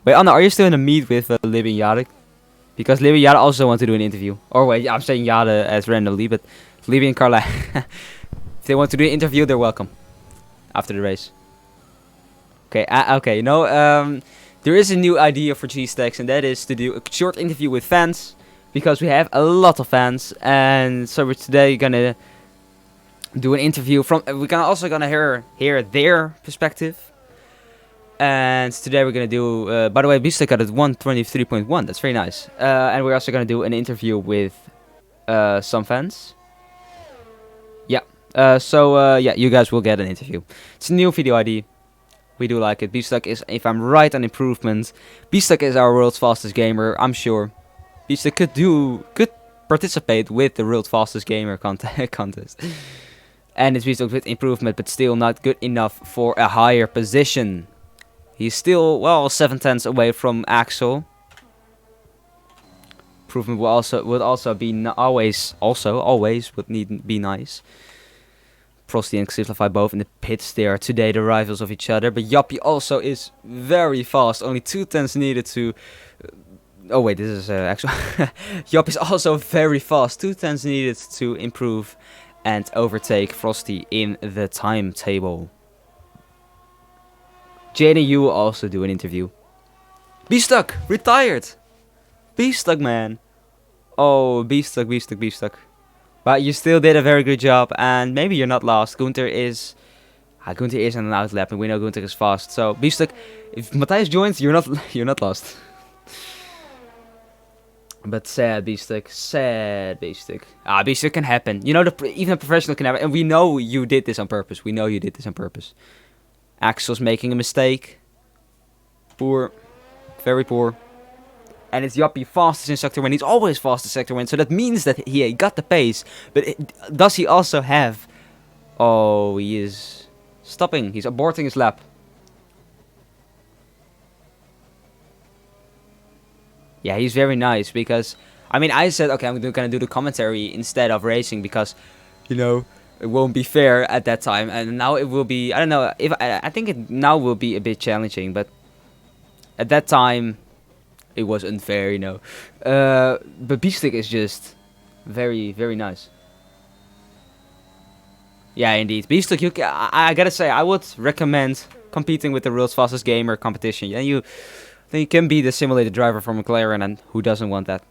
Wait, Anna, are you still in a meet with Libby and Jade? Because Libby and Jade also want to do an interview. Or wait, I'm saying Jade as randomly, but Libby and Carla, if they want to do an interview, they're welcome. After the race. Okay, okay, you know, there is a new idea for GeeSTAX, and that is to do a short interview with fans. Because we have a lot of fans, and so we're today gonna do an interview from. We're also gonna hear their perspective. And today we're gonna do. By the way, Beefstuck got at 123.1. That's very nice. And we're also gonna do an interview with some fans. Yeah. Yeah, you guys will get an interview. It's a new video ID. We do like it. Beefstuck is, if I'm right on improvement, Beefstuck is our world's fastest gamer. I'm sure. Beefstuck could participate with the world's fastest gamer contest. And it's Beefstuck with improvement, but still not good enough for a higher position. He's still, well, 7/10 away from Axel. Improvement would also be always would be nice. Frosty and Simplify both in the pits. They are today the rivals of each other. But Yappy also is very fast. Only 2/10 needed to... oh wait, this is actual... Yappy is also very fast. 2/10 needed to improve and overtake Frosty in the timetable. Jaden, you will also do an interview. Beefstuck, retired! Beefstuck, man. Oh, Beefstuck. But you still did a very good job, and maybe you're not lost. Gunther is on an outlap, and we know Gunther is fast. So Beefstuck, if Matthias joins, you're not lost. But sad Beefstuck. Ah, Beefstuck can happen. You know, even a professional can happen, and we know you did this on purpose. Axel's making a mistake. Poor, very poor. And it's Yappy fastest in Sector 1. He's always fast in Sector 1. So that means that he got the pace. But does he also have... oh, he is stopping. He's aborting his lap. Yeah, he's very nice because, I mean, I said, okay, I'm gonna do the commentary instead of racing because, you know, it won't be fair at that time. And now it will be, I don't know, if I think it now will be a bit challenging, but at that time it was unfair, you know. But GeeSTAX is just very, very nice. Yeah, indeed. GeeSTAX, I gotta say, I would recommend competing with the world's fastest gamer competition. Yeah, then you can be the simulated driver for McLaren, and who doesn't want that?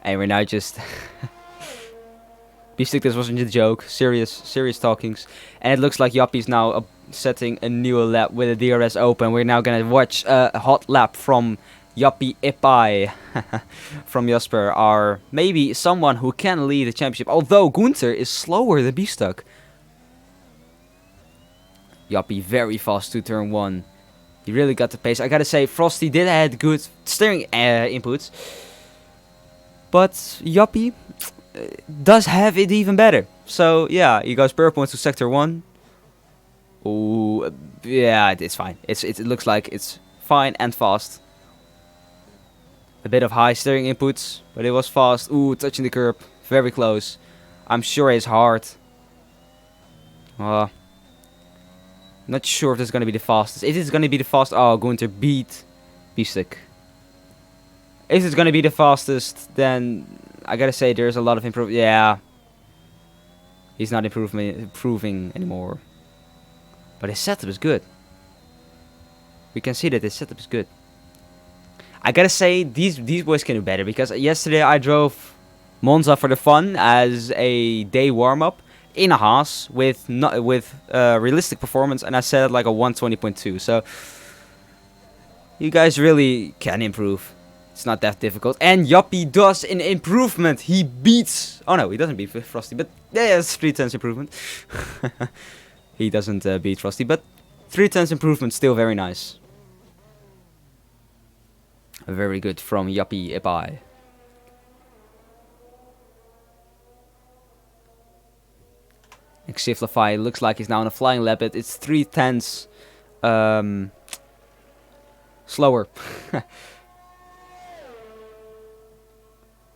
And we're now just GeeSTAX, this wasn't a joke. Serious talkings. And it looks like Jappie's now setting a new lap with the DRS open. We're now gonna watch a hot lap from Jappie Ipai from Jasper, or maybe someone who can lead the championship. Although Gunther is slower than GeeSTAX. Jappie very fast to turn 1. He really got the pace. I gotta say, Frosty did have good steering inputs. But Jappie does have it even better. So yeah, he goes purple into sector 1. Ooh, yeah, it's fine. It looks like it's fine and fast. A bit of high steering inputs, but it was fast. Ooh, touching the curb, very close. I'm sure it's hard. Not sure if this is gonna be the fastest. If it's gonna be the fastest, oh, going to beat GeeSTAX. If it's gonna be the fastest, then I gotta say there's a lot of improvement. Yeah, he's not improving anymore. But his setup is good. We can see that his setup is good. I gotta say these boys can do better because yesterday I drove Monza for the fun as a day warm up in a Haas with realistic performance, and I set like a 120.2. So you guys really can improve. It's not that difficult. And Jappie does an improvement. He beats... Oh no, he doesn't beat Frosty. But yeah, it's 3/10 improvement. He doesn't beat Frosty. But 3/10 improvement, still very nice. Very good from Jappie Ipai. Xiflify looks like he's now on a flying lap. It's 3/10 slower.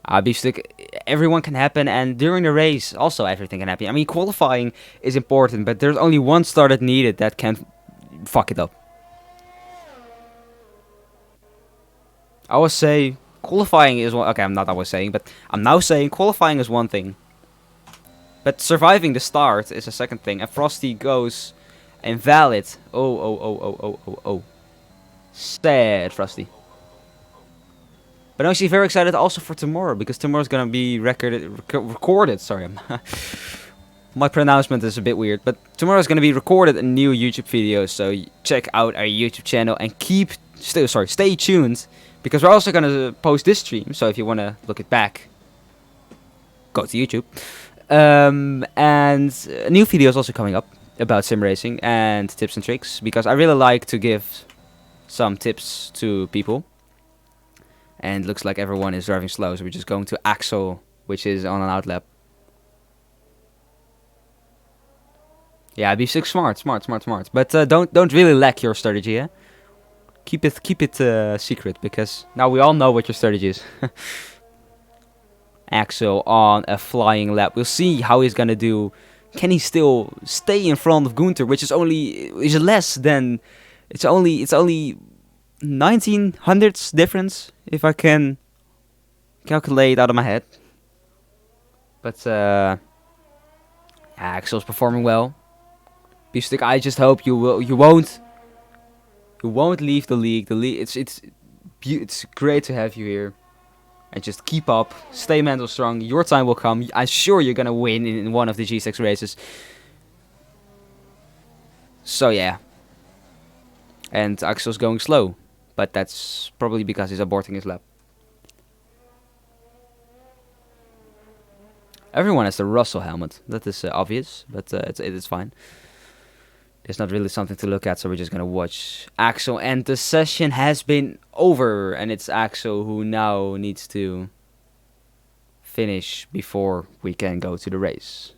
GeeSTAX, everyone can happen, and during the race also everything can happen. I mean, qualifying is important, but there's only one start that needed that can fuck it up. I would say qualifying is one. Okay, I'm now saying qualifying is one thing, but surviving the start is a second thing. And Frosty goes invalid. Oh. Sad Frosty. But I'm actually very excited also for tomorrow, because tomorrow's gonna be recorded. Sorry, my pronouncement is a bit weird, but tomorrow's gonna be recorded a new YouTube video. So check out our YouTube channel and stay tuned, because we're also gonna post this stream. So if you wanna look it back, go to YouTube. And a new video is also coming up about sim racing and tips and tricks, because I really like to give some tips to people. And looks like everyone is driving slow, so we're just going to Axel, which is on an outlap. Yeah, GeeSTAX smart. But don't really lack your strategy, yeah? Keep it secret, because now we all know what your strategy is. Axel on a flying lap. We'll see how he's gonna do. Can he still stay in front of Gunther, which is less than... It's only 19 hundredths difference, if I can calculate out of my head. But Axel's performing well. GeeSTAX, I just hope you won't leave the league. It's great to have you here, and just keep up, stay mental strong. Your time will come. I'm sure you're gonna win in one of the GeeSTAX races. So yeah, and Axel's going slow. But that's probably because he's aborting his lap. Everyone has the Russell helmet. That is obvious, but it's fine. There's not really something to look at, so we're just gonna watch Axel. And the session has been over, and it's Axel who now needs to finish before we can go to the race.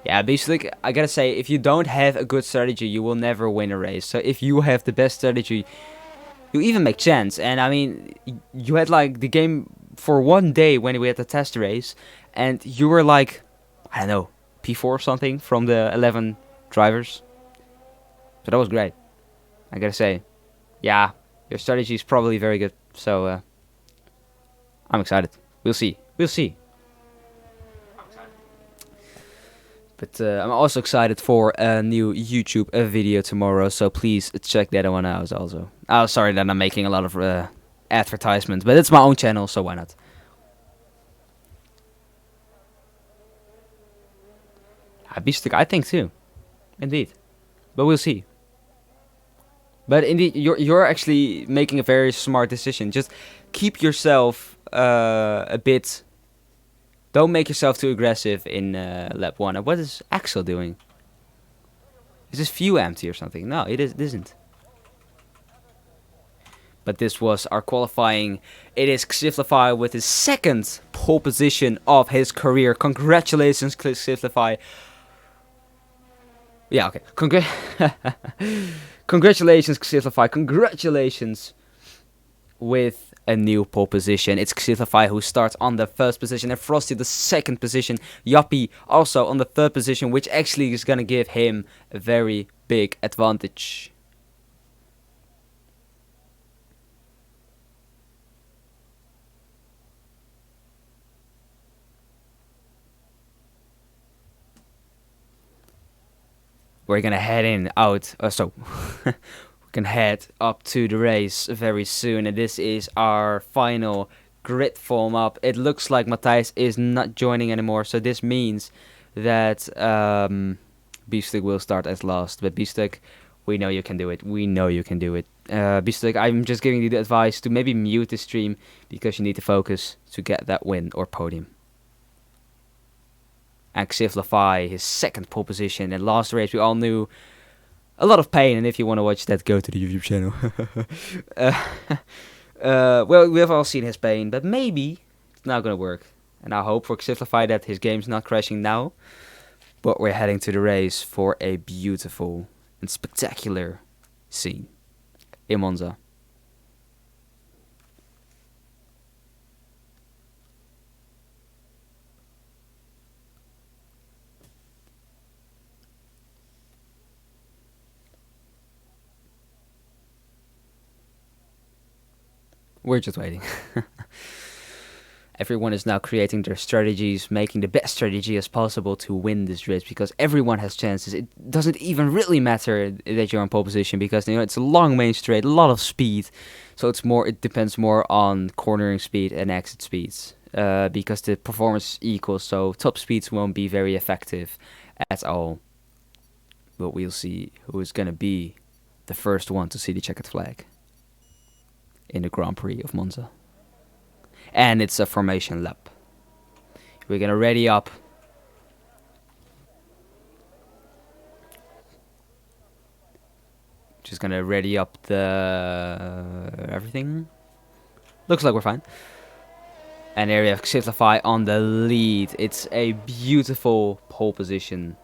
Yeah, basically, I gotta say, if you don't have a good strategy, you will never win a race. So if you have the best strategy, you even make chance. And I mean, you had like the game for one day when we had the test race, and you were like, I don't know, P4 or something from the 11 drivers. So that was great. I gotta say, yeah, your strategy is probably very good. So I'm excited. We'll see. We'll see. But I'm also excited for a new YouTube video tomorrow, so please check that one out also. Oh, sorry that I'm making a lot of advertisements, but it's my own channel, so why not? I think too, indeed. But we'll see. But indeed, you're actually making a very smart decision. Just keep yourself a bit. Don't make yourself too aggressive in lap 1. What is Axel doing? Is this fuel empty or something? No, it isn't. But this was our qualifying. It is Xiflify with his second pole position of his career. Congratulations, Xiflify. Yeah, okay. Congratulations, Xiflify. Congratulations with a new pole position. It's Xiflify who starts on the first position and Frosty the second position. Yappy also on the third position, which actually is going to give him a very big advantage. We're going to head we can head up to the race very soon, and this is our final grid form up. It looks like Matthijs is not joining anymore, so this means that Beefstick will start as last. But Beefstick, we know you can do it. We know you can do it. Beefstick, I'm just giving you the advice to maybe mute the stream because you need to focus to get that win or podium. And Xiflify, his second pole position, and last race we all knew a lot of pain, and if you want to watch that, go to the YouTube channel. Well, we have all seen his pain, but maybe it's not going to work. And I hope for Xiflify that his game's not crashing now. But we're heading to the race for a beautiful and spectacular scene in Monza. We're just waiting. Everyone is now creating their strategies, making the best strategy as possible to win this race, because everyone has chances. It doesn't even really matter that you're in pole position, because it's a long main straight, a lot of speed. So it depends more on cornering speed and exit speeds, because the performance equals, so top speeds won't be very effective at all. But we'll see who is going to be the first one to see the checkered flag in the Grand Prix of Monza. And it's a formation lap. We're gonna ready up. Just gonna ready up the everything. Looks like we're fine. And there we have Xiflify on the lead. It's a beautiful pole position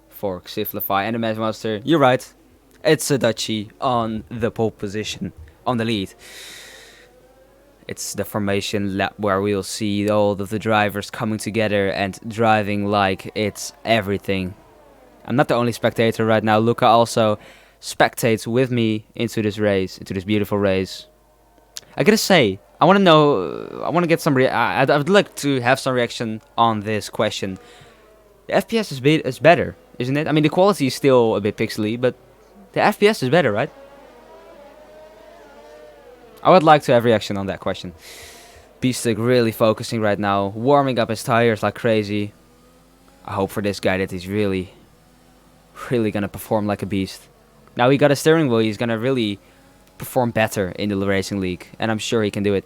for Xiflify and the Matchmaster. You're right. It's a Dutchie on the pole position. On the lead. It's the formation lap where we'll see all of the drivers coming together and driving like it's everything. I'm not the only spectator right now. Luca also spectates with me into this race, into this beautiful race. I gotta say, I want to get some I would like to have some reaction on this question. The FPS is better, isn't it? I mean, the quality is still a bit pixely, but the FPS is better, right? I would like to have reaction on that question. Beefstick really focusing right now, warming up his tires like crazy. I hope for this guy that he's really gonna perform like a beast. Now he got a steering wheel, he's gonna really perform better in the racing league, and I'm sure he can do it.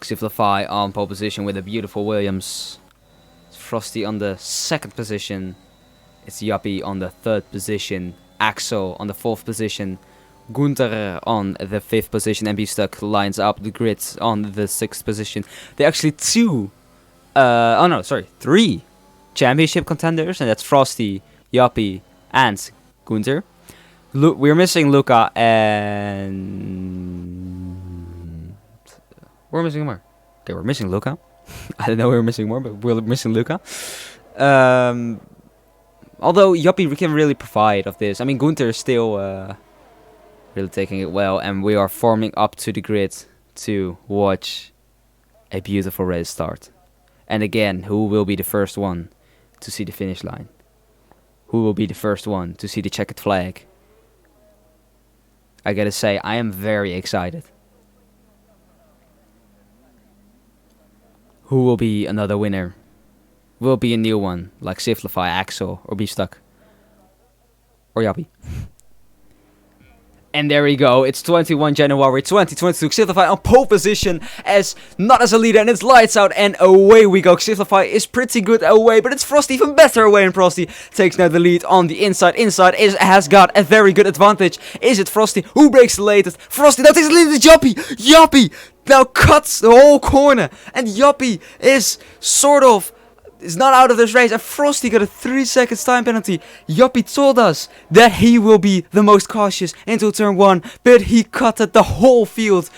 Xiflify on pole position with a beautiful Williams. It's Frosty on the second position. It's Yappy on the third position. Axel on the fourth position, Gunther on the fifth position, and Beefstick lines up the grid on the sixth position. They're actually two oh no, sorry, 3 championship contenders, and that's Frosty, Yoppie, and Gunther. We're missing Luca, and we're missing more. Okay, we're missing Luca. I don't know we're missing more, but we're missing Luca. Although Yoppie can really provide of this. I mean, Gunther is still really taking it well, and we are forming up to the grid to watch a beautiful race start. And again, who will be the first one to see the finish line? Who will be the first one to see the checkered flag? I gotta say, I am very excited. Who will be another winner? Will be a new one, like Simplify, Axel, or GeeSTAX, or Yoppie. And there we go, it's 21 January 2022, Simplify on pole position, as not as a leader, and it's lights out, and away we go. Simplify is pretty good away, but it's Frosty even better away, and Frosty takes now the lead on the inside. Has got a very good advantage. Is it Frosty who breaks the latest? Frosty now takes the lead, it's Yoppie! Yoppie now cuts the whole corner, and Yoppie is not out of this race, and Frosty got a 3 seconds time penalty. Yoppie told us that he will be the most cautious into turn 1, but he cut at the whole field.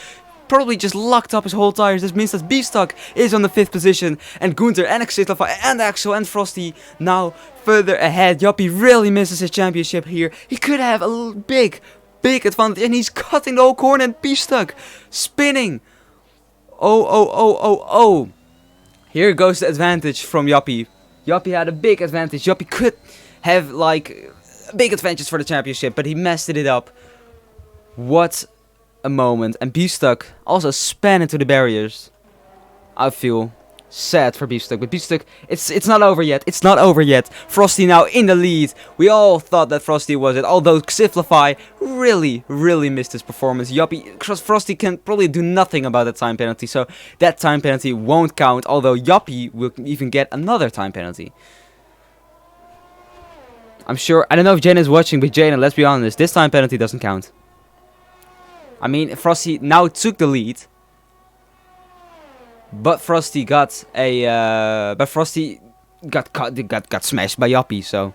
Probably just locked up his whole tires. This means that GeeSTAX is on the 5th position, and Gunther and Simplify and Axel and Frosty now further ahead. Yoppie really misses his championship here. He could have a big advantage, and he's cutting the whole corner, and GeeSTAX spinning. Oh. Here goes the advantage from Yoppie. Yoppie had a big advantage. Yoppie could have like big advantage for the championship, but he messed it up. What a moment. And GeeSTAX also span into the barriers. I feel sad for GeeSTAX, but GeeSTAX, it's not over yet. It's not over yet. Frosty now in the lead. We all thought that Frosty was it, although Simplify really missed his performance. Frosty can probably do nothing about that time penalty, so that time penalty won't count, although Yoppie will even get another time penalty. I'm sure, I don't know if Jaden is watching, but Jaden, let's be honest, this time penalty doesn't count. I mean, Frosty now took the lead, but Frosty got got smashed by Yoppie. So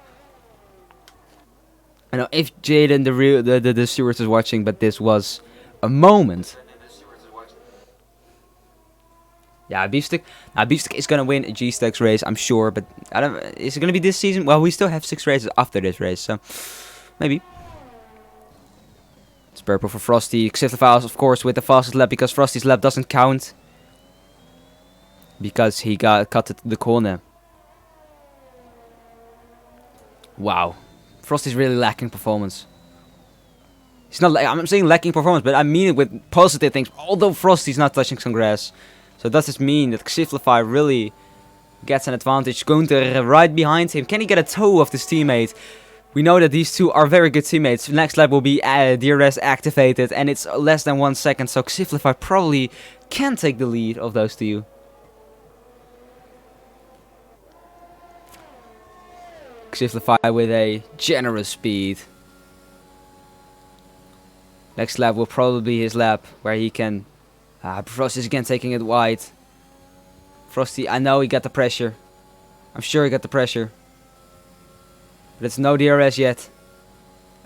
I know if Jaden the steward is watching, but this was a moment. Yeah, GeeSTAX is gonna win a GeeSTAX race, I'm sure, but I don't. Is it gonna be this season? Well, we still have 6 races after this race, so maybe. It's purple for Frosty. Simplify, of course, with the fastest lap, because Frosty's lap doesn't count, because he got cut to the corner. Wow, Frosty's really lacking performance. He's not. I'm saying lacking performance, but I mean it with positive things. Although Frosty's not touching some grass, so does this mean that Simplify really gets an advantage? Gunther right behind him. Can he get a toe of this teammate? We know that these two are very good teammates. Next lap will be DRS activated, and it's less than 1 second, so Simplify probably can take the lead of those two. Simplify with a generous speed. Next lap will probably be his lap where he can. Frosty's again taking it wide. Frosty, I know he got the pressure. I'm sure he got the pressure. But it's no DRS yet.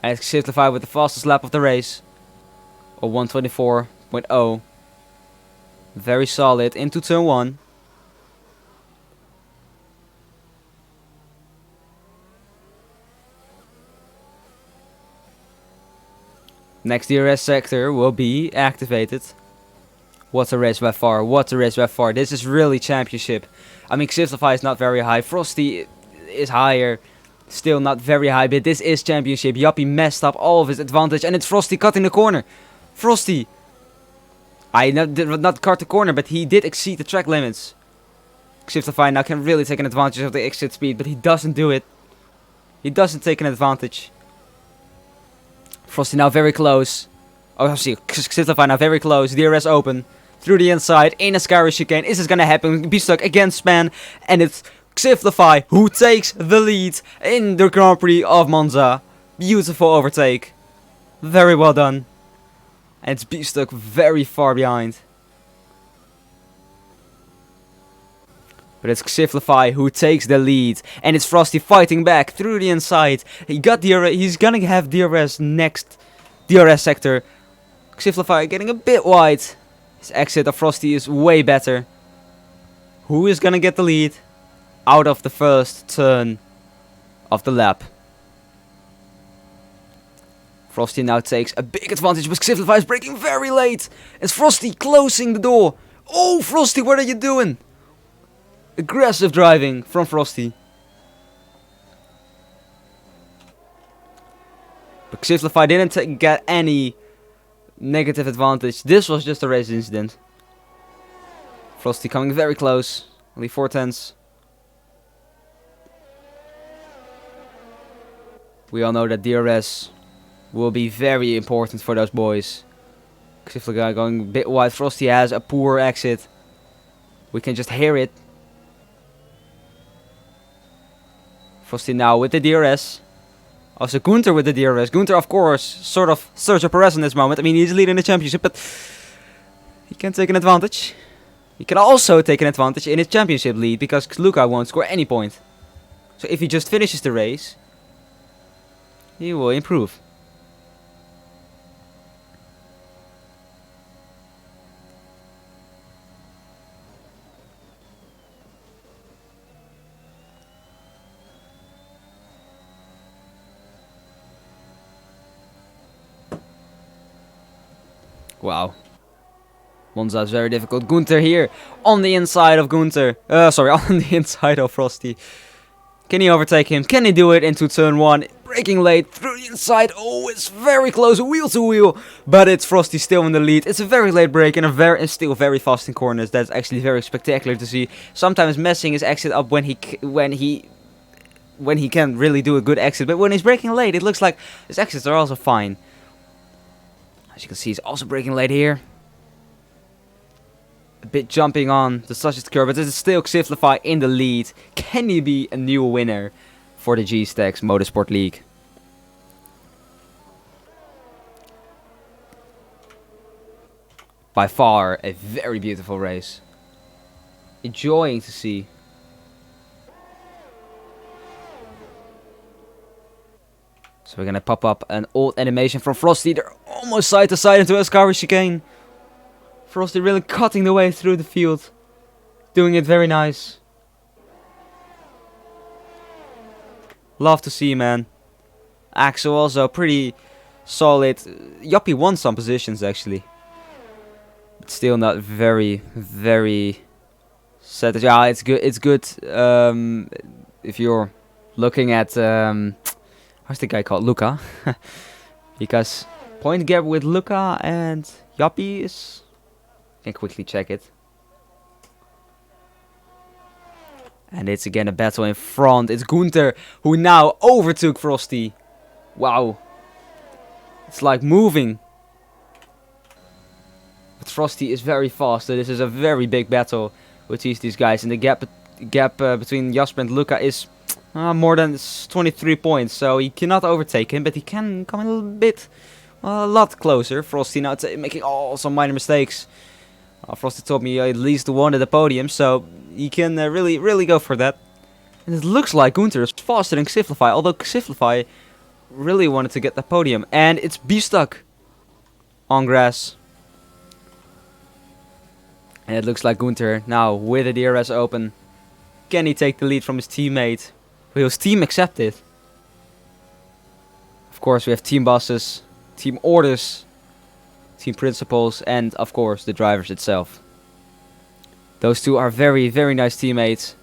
And it's Simplify with the fastest lap of the race. Or 124.0. Very solid into turn 1. Next DRS sector will be activated. What a race by far. What a race by far. This is really championship. I mean, Simplify is not very high. Frosty is higher. Still not very high, but this is championship. Yoppie messed up all of his advantage, and it's Frosty cutting the corner. Frosty. Did not cut the corner, but he did exceed the track limits. Simplify now can really take an advantage of the exit speed, but he doesn't do it. He doesn't take an advantage. Frosty now very close. Oh, see, Simplify now very close. DRS open. Through the inside. In a scary chicane. Is this gonna happen? GeeSTAX against span. And it's Simplify who takes the lead in the Grand Prix of Monza. Beautiful overtake. Very well done. And it's GeeSTAX very far behind. But it's Xiflify who takes the lead. And it's Frosty fighting back through the inside. He's gonna have DRS next. DRS sector. Xiflify getting a bit wide. His exit of Frosty is way better. Who is gonna get the lead? Out of the first turn of the lap. Frosty now takes a big advantage, but Xiflify is braking very late. It's Frosty closing the door. Oh, Frosty, what are you doing? Aggressive driving from Frosty. But Xiflify didn't get any negative advantage. This was just a race incident. Frosty coming very close. Only 4/10. We all know that DRS will be very important for those boys. Xiflify going a bit wide. Frosty has a poor exit. We can just hear it. Frosty now with the DRS. Also Gunther with the DRS. Gunther, of course, sort of Sergio Perez in this moment. I mean, he's leading the championship, but he can take an advantage. He can also take an advantage in his championship lead because Luca won't score any point. So if he just finishes the race, he will improve. Wow. Monza is very difficult. Gunther here on the inside of Gunther. Sorry, on the inside of Frosty. Can he overtake him? Can he do it into turn 1? Braking late through the inside. Oh, it's very close, wheel to wheel. But it's Frosty still in the lead. It's a very late break and it's still very fast in corners. That's actually very spectacular to see. Sometimes messing his exit up when he can really do a good exit. But when he's braking late, it looks like his exits are also fine. As you can see, he's also braking late here. A bit jumping on the Sausage curve, but this is still Xiflify in the lead. Can he be a new winner for the GeeSTAX Motorsport League? By far, a very beautiful race. Enjoying to see. So we're gonna pop up an old animation from Frosty. They're almost side to side into Ascari chicane. Frosty really cutting the way through the field. Doing it very nice. Love to see, man. Axel also pretty solid. Yoppie won some positions actually. But still not very set. Yeah, it's good. It's good if you're looking at how's the guy called? Luca. Because point gap with Luca and Yoppie is... I can quickly check it. And it's again a battle in front. It's Gunther who now overtook Frosty. Wow. It's like moving. But Frosty is very fast. So this is a very big battle with these guys. And the gap between Jasper and Luca is more than 23 points. So he cannot overtake him. But he can come a little bit, a lot closer. Frosty now making some minor mistakes. Frosty told me at least one at the podium, so he can really go for that. And it looks like Gunther is faster than Xiflify, although Xiflify really wanted to get the podium. And it's B-Stuck on grass. And it looks like Gunther now with the DRS open. Can he take the lead from his teammate? Will his team accept it? Of course, we have team bosses, team orders, team principals, and of course the drivers itself. Those two are very nice teammates.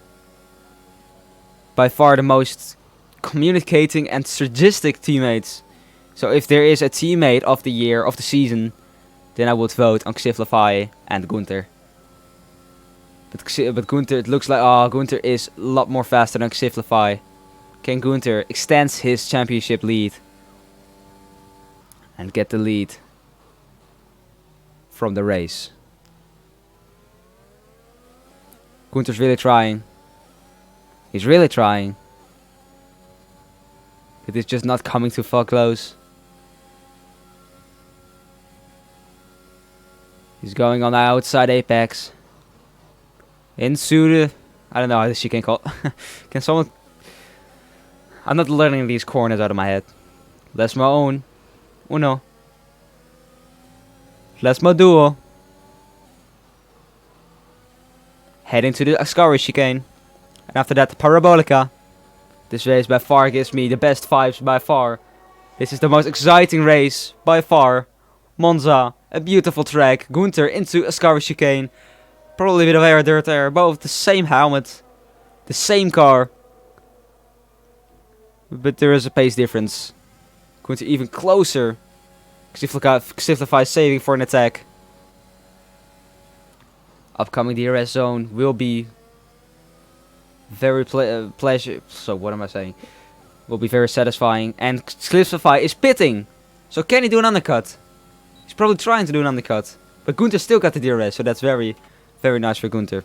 By far the most communicating and strategic teammates. So if there is a teammate of the year, of the season, then I would vote on Xiflify and Gunther. But Gunther, it looks like Gunther is a lot more faster than Xiflify. Can Gunther extends his championship lead and get the lead from the race? Gunther's really trying. He's really trying. But it's just not coming too far close. He's going on the outside apex. Into the I don't know how this chicane called. Can someone... I'm not learning these corners out of my head. That's my own. Uno. That's my duo. Heading to the Ascari chicane. And after that, the Parabolica. This race by far gives me the best vibes by far. This is the most exciting race by far. Monza, a beautiful track. Gunther into Ascari chicane. Probably a bit of air, dirt air. Both the same helmet. The same car. But there is a pace difference. Gunther even closer. Xiflify saving for an attack. Upcoming DRS zone will be very pleasure. So what am I saying? Will be very satisfying. And Xiflify is pitting. So can he do an undercut? He's probably trying to do an undercut. But Gunther still got the DRS. So that's very, very nice for Gunther.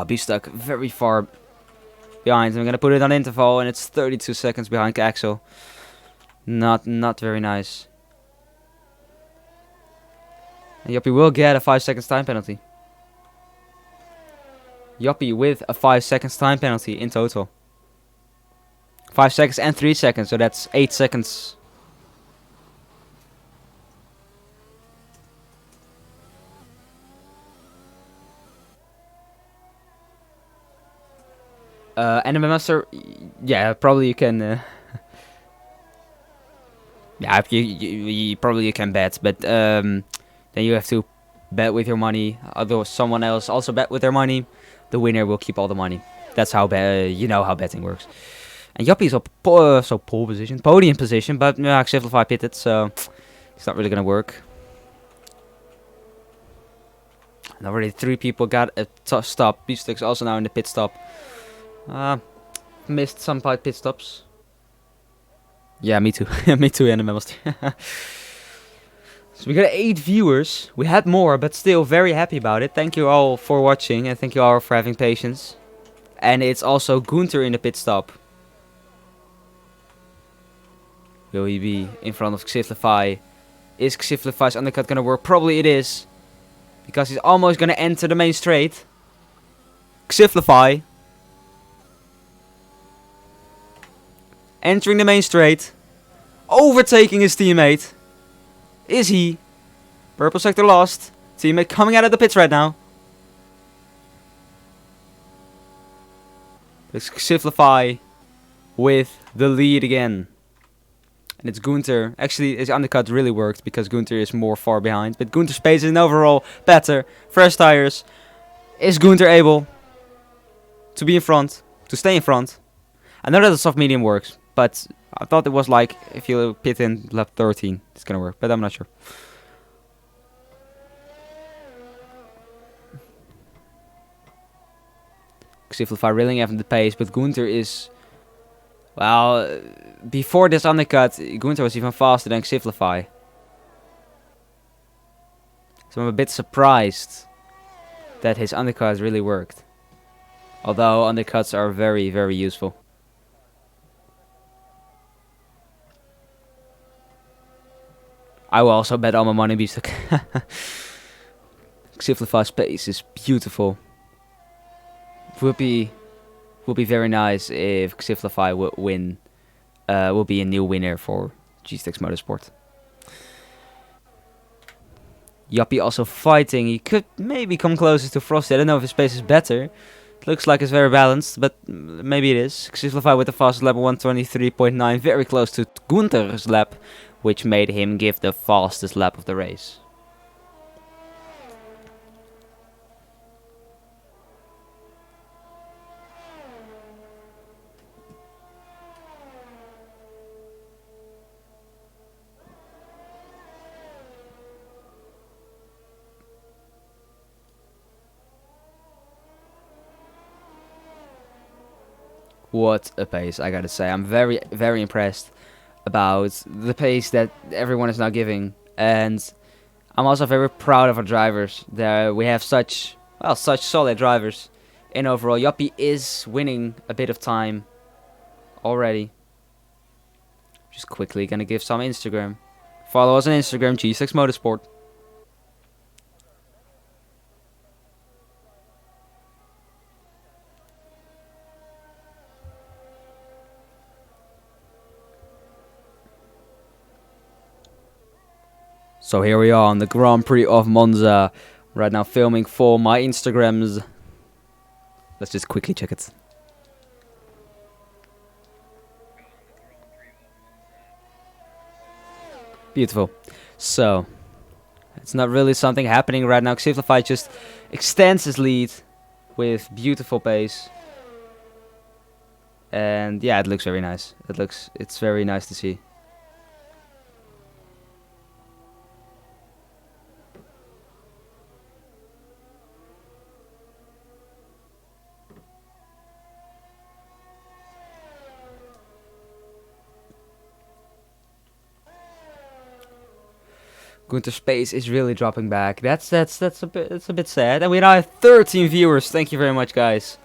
Be stuck very far behind. I'm going to put it on interval. And it's 32 seconds behind Axel. Not very nice. And Joppie will get a 5 seconds time penalty. Joppie with a 5 seconds time penalty in total. 5 seconds and 3 seconds, so that's 8 seconds. Anime Master, yeah, probably you can. Yeah, you probably you can bet, but then you have to bet with your money. Although someone else also bet with their money, the winner will keep all the money. That's how you know how betting works. And Joppie is up pole position, podium position, but yeah, Xiflify pitted, so it's not really gonna work. And already 3 people got a tough stop. GeeSTAX also now in the pit stop. Missed some pit stops. Yeah, me too. Me too, Anime Master. So we got 8 viewers. We had more, but still very happy about it. Thank you all for watching, and thank you all for having patience. And it's also Gunther in the pit stop. Will he be in front of Xiflify? Is Xiflify's undercut gonna work? Probably it is. Because he's almost gonna enter the main straight. Xiflify. Entering the main straight. Overtaking his teammate. Is he? Purple sector lost. Teammate coming out of the pits right now. It's Xiflify with the lead again. And it's Gunther. Actually, his undercut really worked because Gunther is more far behind. But Gunther's pace is overall better. Fresh tires. Is Gunther able to be in front? To stay in front? I know that the soft medium works. But I thought it was like if you pit in lap 13, it's gonna work. But I'm not sure. Xiflify really having the pace, but Gunther is... Well, before this undercut, Gunther was even faster than Xiflify. So I'm a bit surprised that his undercut really worked. Although undercuts are very, very useful. I will also bet all my money GeeSTAX. Xiflify's pace is beautiful. Would be very nice if Xiflify would win. Will be a new winner for GeeSTAX Motorsport. Joppie also fighting. He could maybe come closer to Frosty. I don't know if his pace is better. It looks like it's very balanced, but maybe it is. Xiflify with the fastest lap 123.9, very close to Gunther's lap, which made him give the fastest lap of the race. What a pace, I gotta say. I'm very, very impressed about the pace that everyone is now giving. And I'm also very proud of our drivers. We have such solid drivers. And overall, Joppie is winning a bit of time already. Just quickly gonna give some Instagram. Follow us on Instagram, GeeSTAX Motorsport. So here we are on the Grand Prix of Monza. Right now filming for my Instagrams. Let's just quickly check it. Beautiful. So, it's not really something happening right now. Xiglify just extends his lead with beautiful pace. And yeah, it looks very nice. It's very nice to see. Gunther's pace is really dropping back. That's a bit sad. And we now have 13 viewers. Thank you very much, guys.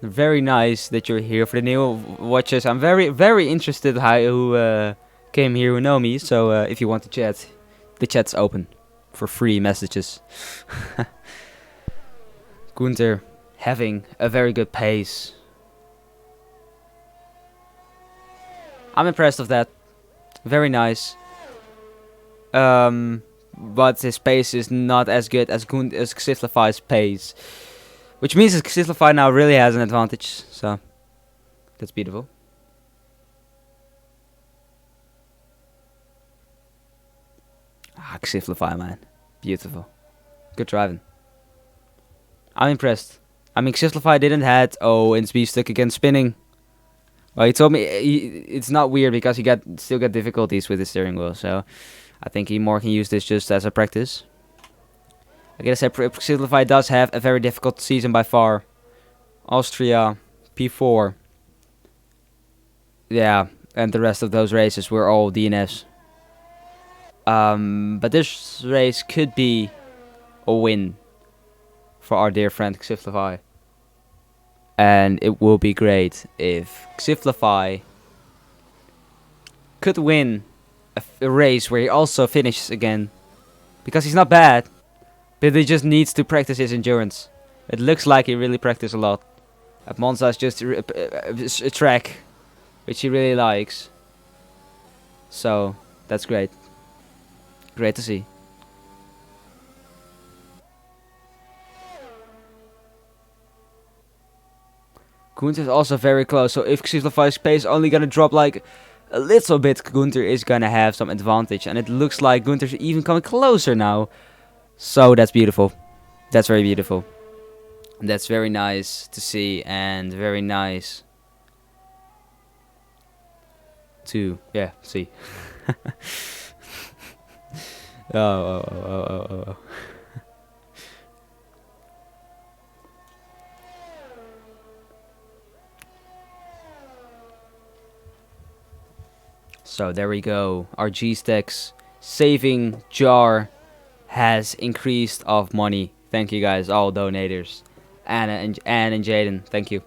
Very nice that you're here for the new watchers. I'm very interested who came here who know me. So if you want to chat, the chat's open for free messages. Gunther having a very good pace. I'm impressed of that. Very nice. But his pace is not as good as Xiglify's pace. Which means that Xiglify now really has an advantage. So, that's beautiful. Ah, Xiglify, man. Beautiful. Good driving. I'm impressed. I mean, Xiglify didn't had in GeeSTAX again spinning. Well, he told me it's not weird because he still got difficulties with the steering wheel. So, I think he more can use this just as a practice. I gotta say, Xiglify does have a very difficult season by far. Austria, P4. Yeah, and the rest of those races were all DNFs. But this race could be a win for our dear friend Xiglify. And it will be great if Xiglify could win a race where he also finishes again. Because he's not bad. But he just needs to practice his endurance. It looks like he really practiced a lot. At Monza is just a track which he really likes. So, that's great. Great to see. Gunther is also very close. So if Xiglify's pace is only gonna drop like a little bit, Gunther is gonna have some advantage. And it looks like Gunther's even coming closer now. So that's beautiful. That's very beautiful. That's very nice to see and very nice to see. Oh. So there we go. Our GeeSTAX saving jar has increased of money. Thank you guys, all donators. Anna and Jaden, thank you.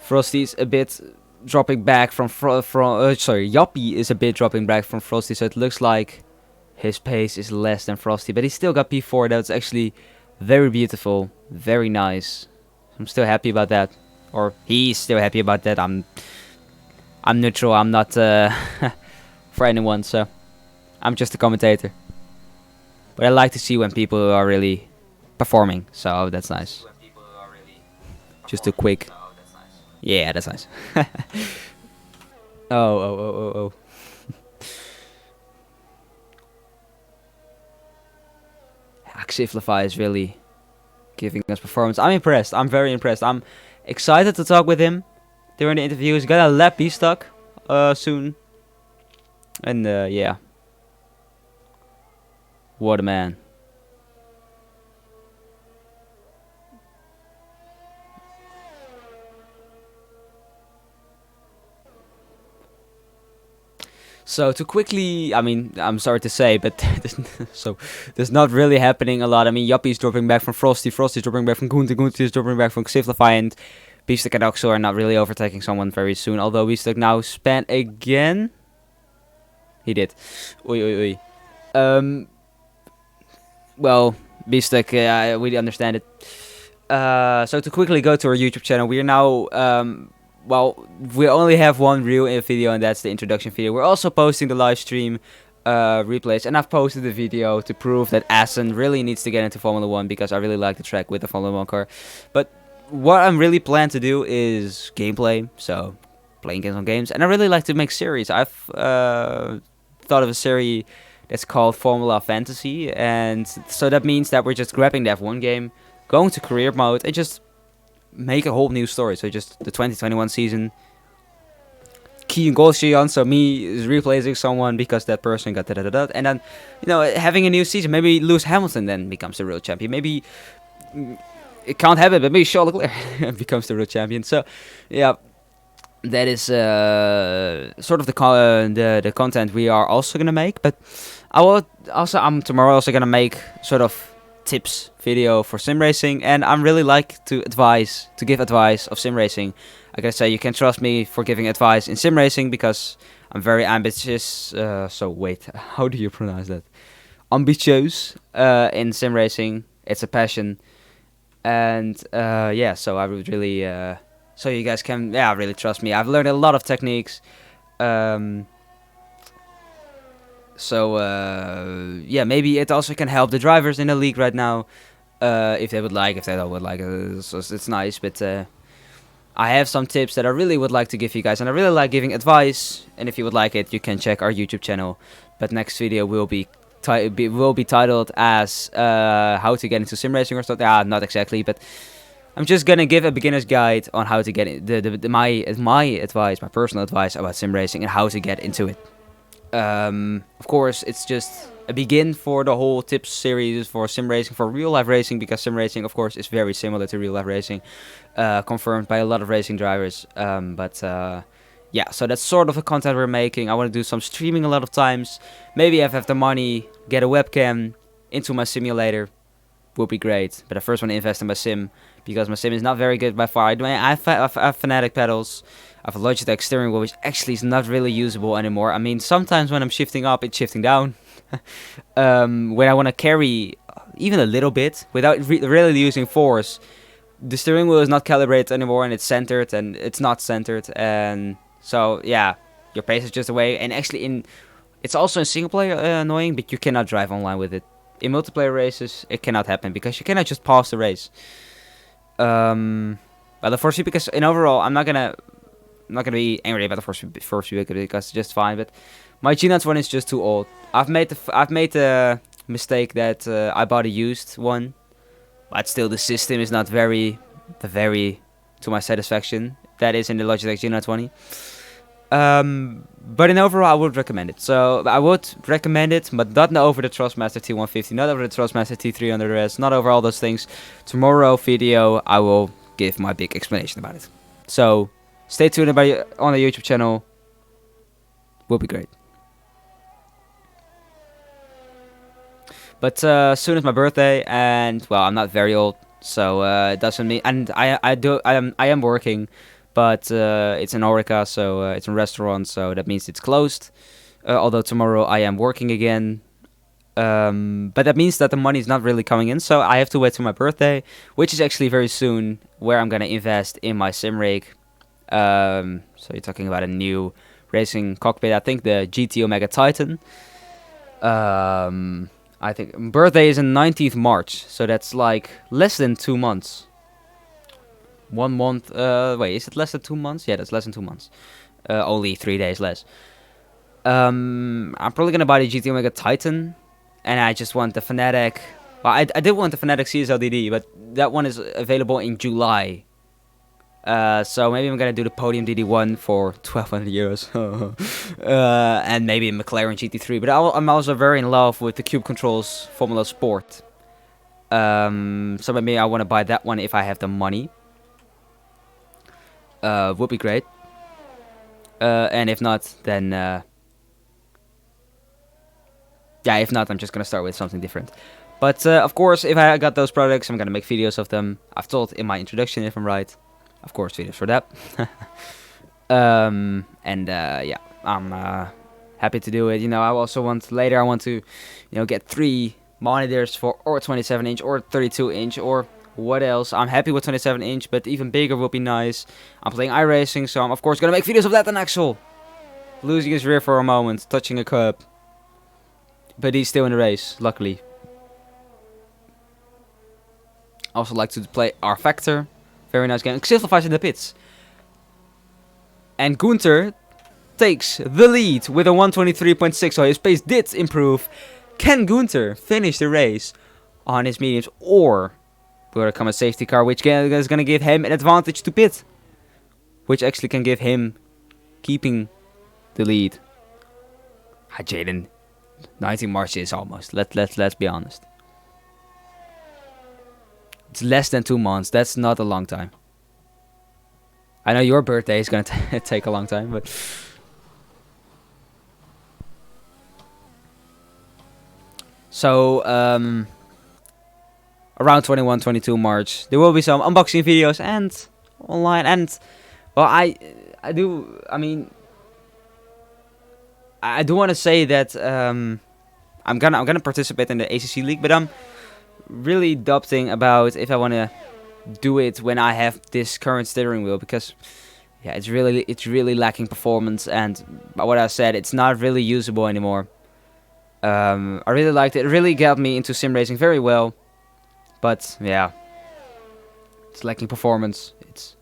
Frosty's a bit dropping back from Yoppie is a bit dropping back from Frosty, so it looks like his pace is less than Frosty, but he still got P4. That's actually very beautiful, very nice. I'm still happy about that, or he's still happy about that. I'm neutral. I'm not for anyone, so I'm just a commentator. But I like to see when people are really performing, so that's nice. Just a quick. Yeah, that's nice. Oh. Xiglify is really giving us performance. I'm impressed. I'm very impressed. I'm excited to talk with him during the interview. He's gonna lap GeeSTAX soon. And yeah. What a man. So to quickly, I mean, I'm sorry to say, but there's not really happening a lot. I mean, Yoppie's dropping back from Frosty, Frosty's dropping back from Gunther, Gunther's dropping back from Xiglify, and GeeSTAX and Oxo are not really overtaking someone very soon. Although GeeSTAX now span again. He did. Oi. Well, GeeSTAX, we understand it. So to quickly go to our YouTube channel, we are now well, we only have one real video, and that's the introduction video. We're also posting the live stream replays, and I've posted the video to prove that Assen really needs to get into Formula 1 because I really like the track with the Formula 1 car. But what I'm really plan to do is gameplay, so playing games on games, and I really like to make series. I've thought of a series that's called Formula Fantasy, and so that means that we're just grabbing that one game, going to career mode, and just make a whole new story. So just the 2021 season, Kian, so me is replacing someone because that person got da-da-da-da, and then, you know, having a new season. Maybe Lewis Hamilton then becomes the real champion. Maybe it can't happen, but maybe Charles Leclerc becomes the real champion. So, yeah, that is sort of the content we are also gonna make. But I'm tomorrow also gonna make sort of tips video for sim racing, and I'm really like to give advice of sim racing. I gotta say, you can trust me for giving advice in sim racing because I'm very ambitious. So wait, how do you pronounce that? Ambitious in sim racing. It's a passion, and yeah. So I would really, so you guys can, yeah, really trust me. I've learned a lot of techniques. So yeah, maybe it also can help the drivers in the league right now, if they would like. If they don't would like, it's nice. But I have some tips that I really would like to give you guys, and I really like giving advice. And if you would like it, you can check our YouTube channel. But next video will be titled as how to get into sim racing or something. Not exactly, but I'm just gonna give a beginner's guide on how to get in, my advice, my personal advice about sim racing and how to get into it. Of course, it's just a begin for the whole tips series for sim racing, for real life racing, because sim racing, of course, is very similar to real life racing, confirmed by a lot of racing drivers. Yeah, so that's sort of the content we're making. I want to do some streaming a lot of times. Maybe if I have the money, get a webcam into my simulator, would be great. But I first want to invest in my sim, because my sim is not very good by far. I have Fanatec pedals. I have a Logitech steering wheel, which actually is not really usable anymore. I mean, sometimes when I'm shifting up, it's shifting down. When I want to carry even a little bit without really using force, the steering wheel is not calibrated anymore, and it's centered, and it's not centered. And so, yeah, your pace is just away. And actually, it's also in single player annoying, but you cannot drive online with it. In multiplayer races, it cannot happen because you cannot just pause the race. But the force feedback, because in overall, I'm not gonna be angry about the force feedback because it's just fine. But my G920 is just too old. I've made the mistake that I bought a used one, but still the system is not very to my satisfaction. That is in the Logitech G920. But in overall, I would recommend it. So I would recommend it, but not over the Trustmaster T150, not over the Trustmaster T300S, not over all those things. Tomorrow video, I will give my big explanation about it. So stay tuned on the YouTube channel. Will be great. But soon is my birthday, and well, I'm not very old, so it doesn't mean. And I am working. But it's in Orica, so it's a restaurant, so that means it's closed. Although tomorrow I am working again. But that means that the money is not really coming in, so I have to wait till my birthday, which is actually very soon, where I'm going to invest in my sim rig. So you're talking about a new racing cockpit, I think the GTomega Titan. I think birthday is on 19th March, so that's like less than 2 months. 1 month, wait, is it less than 2 months? Yeah, that's less than 2 months. Only 3 days less. I'm probably gonna buy the GTomega Titan, and I just want the Fanatec. Well, I did want the Fanatec CSL DD, but that one is available in July. So maybe I'm gonna do the Podium DD1 for 1,200 euros. And maybe a McLaren GT3. But I'm also very in love with the Cube Controls Formula Sport. So maybe I want to buy that one if I have the money. Would be great. And if not, then yeah, if not, I'm just gonna start with something different. But of course, if I got those products, I'm gonna make videos of them. I've told in my introduction, if I'm right. Of course, videos for that. Yeah, I'm happy to do it. You know, I also want to, get 3 monitors for or 27-inch or 32-inch or What else? I'm happy with 27 inch, but even bigger will be nice. I'm playing iRacing, so I'm of course gonna make videos of that. And Axel losing his rear for a moment, touching a curb, but he's still in the race, luckily. Also like to play R Factor, very nice game. Simplifies in the pits, and Gunther takes the lead with a 123.6. So his pace did improve. Can Gunther finish the race on his mediums, or will there come a safety car which is going to give him an advantage to pit, which actually can give him keeping the lead? Jaden, 19 March is almost. Let's be honest. It's less than 2 months. That's not a long time. I know your birthday is going to take a long time, but so around 21, 22 March, there will be some unboxing videos and online. And well, I do want to say that I'm gonna participate in the ACC League, but I'm really doubting about if I want to do it when I have this current steering wheel, because yeah, it's really lacking performance, and by what I said, it's not really usable anymore. I really liked it. It really got me into sim racing very well, but yeah, it's lacking performance. It's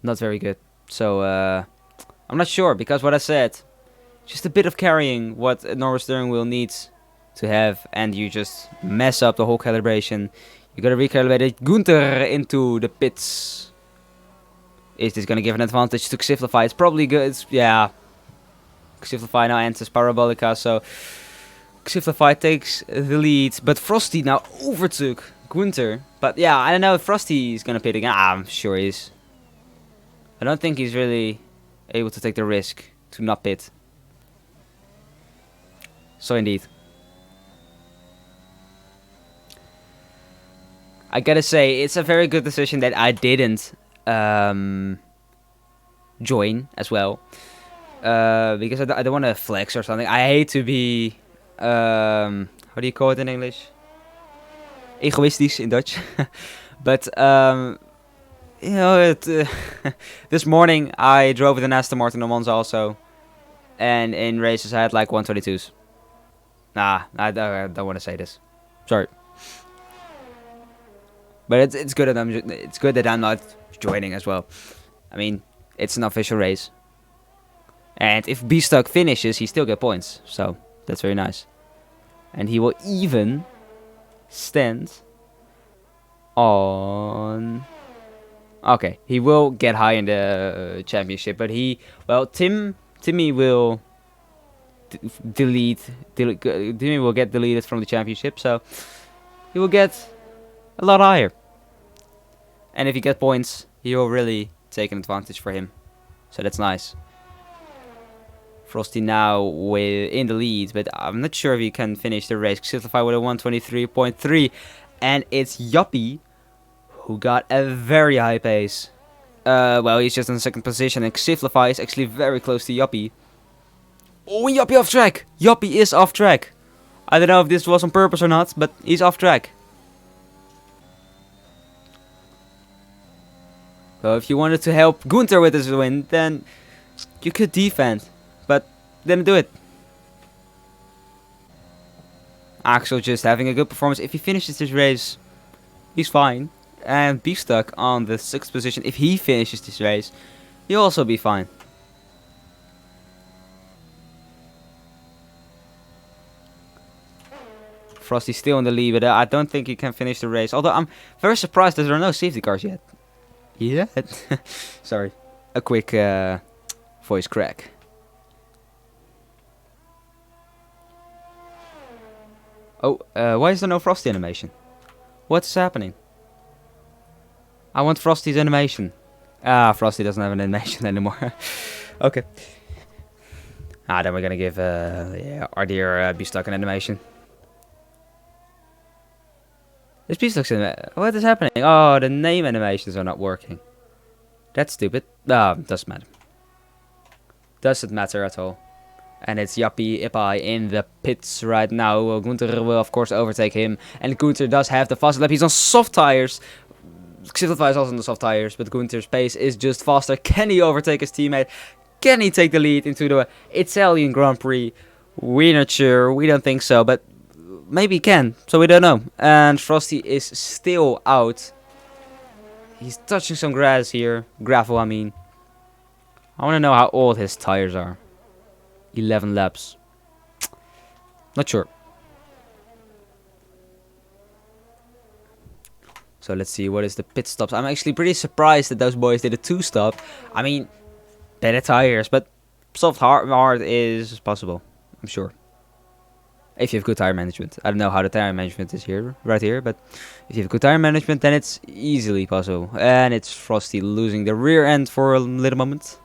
not very good. So I'm not sure, because what I said, just a bit of carrying what a normal steering wheel needs to have, and you just mess up the whole calibration. You gotta recalibrate it. Gunther into the pits. Is this gonna give an advantage to Xiflify? It's probably good. Yeah. Xiflify now enters Parabolica, so Xiflify takes the lead. But Frosty now overtook Gunther. But yeah, I don't know if Frosty is gonna pit again. I'm sure he is. I don't think he's really able to take the risk to not pit. So indeed. I gotta say, it's a very good decision that I didn't join as well. Because I don't want to flex or something. I hate to be, how do you call it in English? Egoistisch in Dutch. But, you know, this morning I drove with an Aston Martin on Monza also. And in races I had like 122s. Nah, I don't want to say this. Sorry. But it's good that I'm not joining as well. I mean, it's an official race, and if GeeSTAX finishes, he still get points. So that's very nice, and he will even stand on. Okay, he will get high in the championship, but Timmy will Timmy will get deleted from the championship, so he will get a lot higher. And if you get points, he will really take an advantage for him. So that's nice. Frosty now in the lead, but I'm not sure if he can finish the race. Xiflify with a 123.3. And it's Yuppie who got a very high pace. Well, he's just in the second position, and Xiflify is actually very close to Yuppie. Oh, Yuppie off track! Yuppie is off track. I don't know if this was on purpose or not, but he's off track. So if you wanted to help Gunther with his win, then you could defend, but didn't do it. Axel just having a good performance. If he finishes this race, he's fine. And GeeSTAX on the 6th position. If he finishes this race, he'll also be fine. Frosty's still in the lead, but I don't think he can finish the race. Although I'm very surprised that there are no safety cars yet. Yeah. Sorry. A quick voice crack. Oh, why is there no Frosty animation? What's happening? I want Frosty's animation. Ah, Frosty doesn't have an animation anymore. Okay. Then we're gonna give our dear GeeSTAX an animation. Is GeeSTAX in there? What is happening? Oh, the name animations are not working. That's stupid. Doesn't matter. Doesn't matter at all. And it's Yappi Ipai in the pits right now. Gunther will of course overtake him. And Gunther does have the fastest lap. He's on soft tires. Xiftify is also on the soft tires. But Gunther's pace is just faster. Can he overtake his teammate? Can he take the lead into the Italian Grand Prix? We're not sure. We don't think so. But maybe he can. So we don't know. And Frosty is still out. He's touching some grass here. Gravel, I mean. I want to know how old his tires are. 11 laps. Not sure. So let's see, what is the pit stops? I'm actually pretty surprised that those boys did a 2-stop. I mean, better tires, but soft hard is possible, I'm sure. If you have good tire management. I don't know how the tire management is here, right here, but if you have good tire management, then it's easily possible. And it's Frosty losing the rear end for a little moment.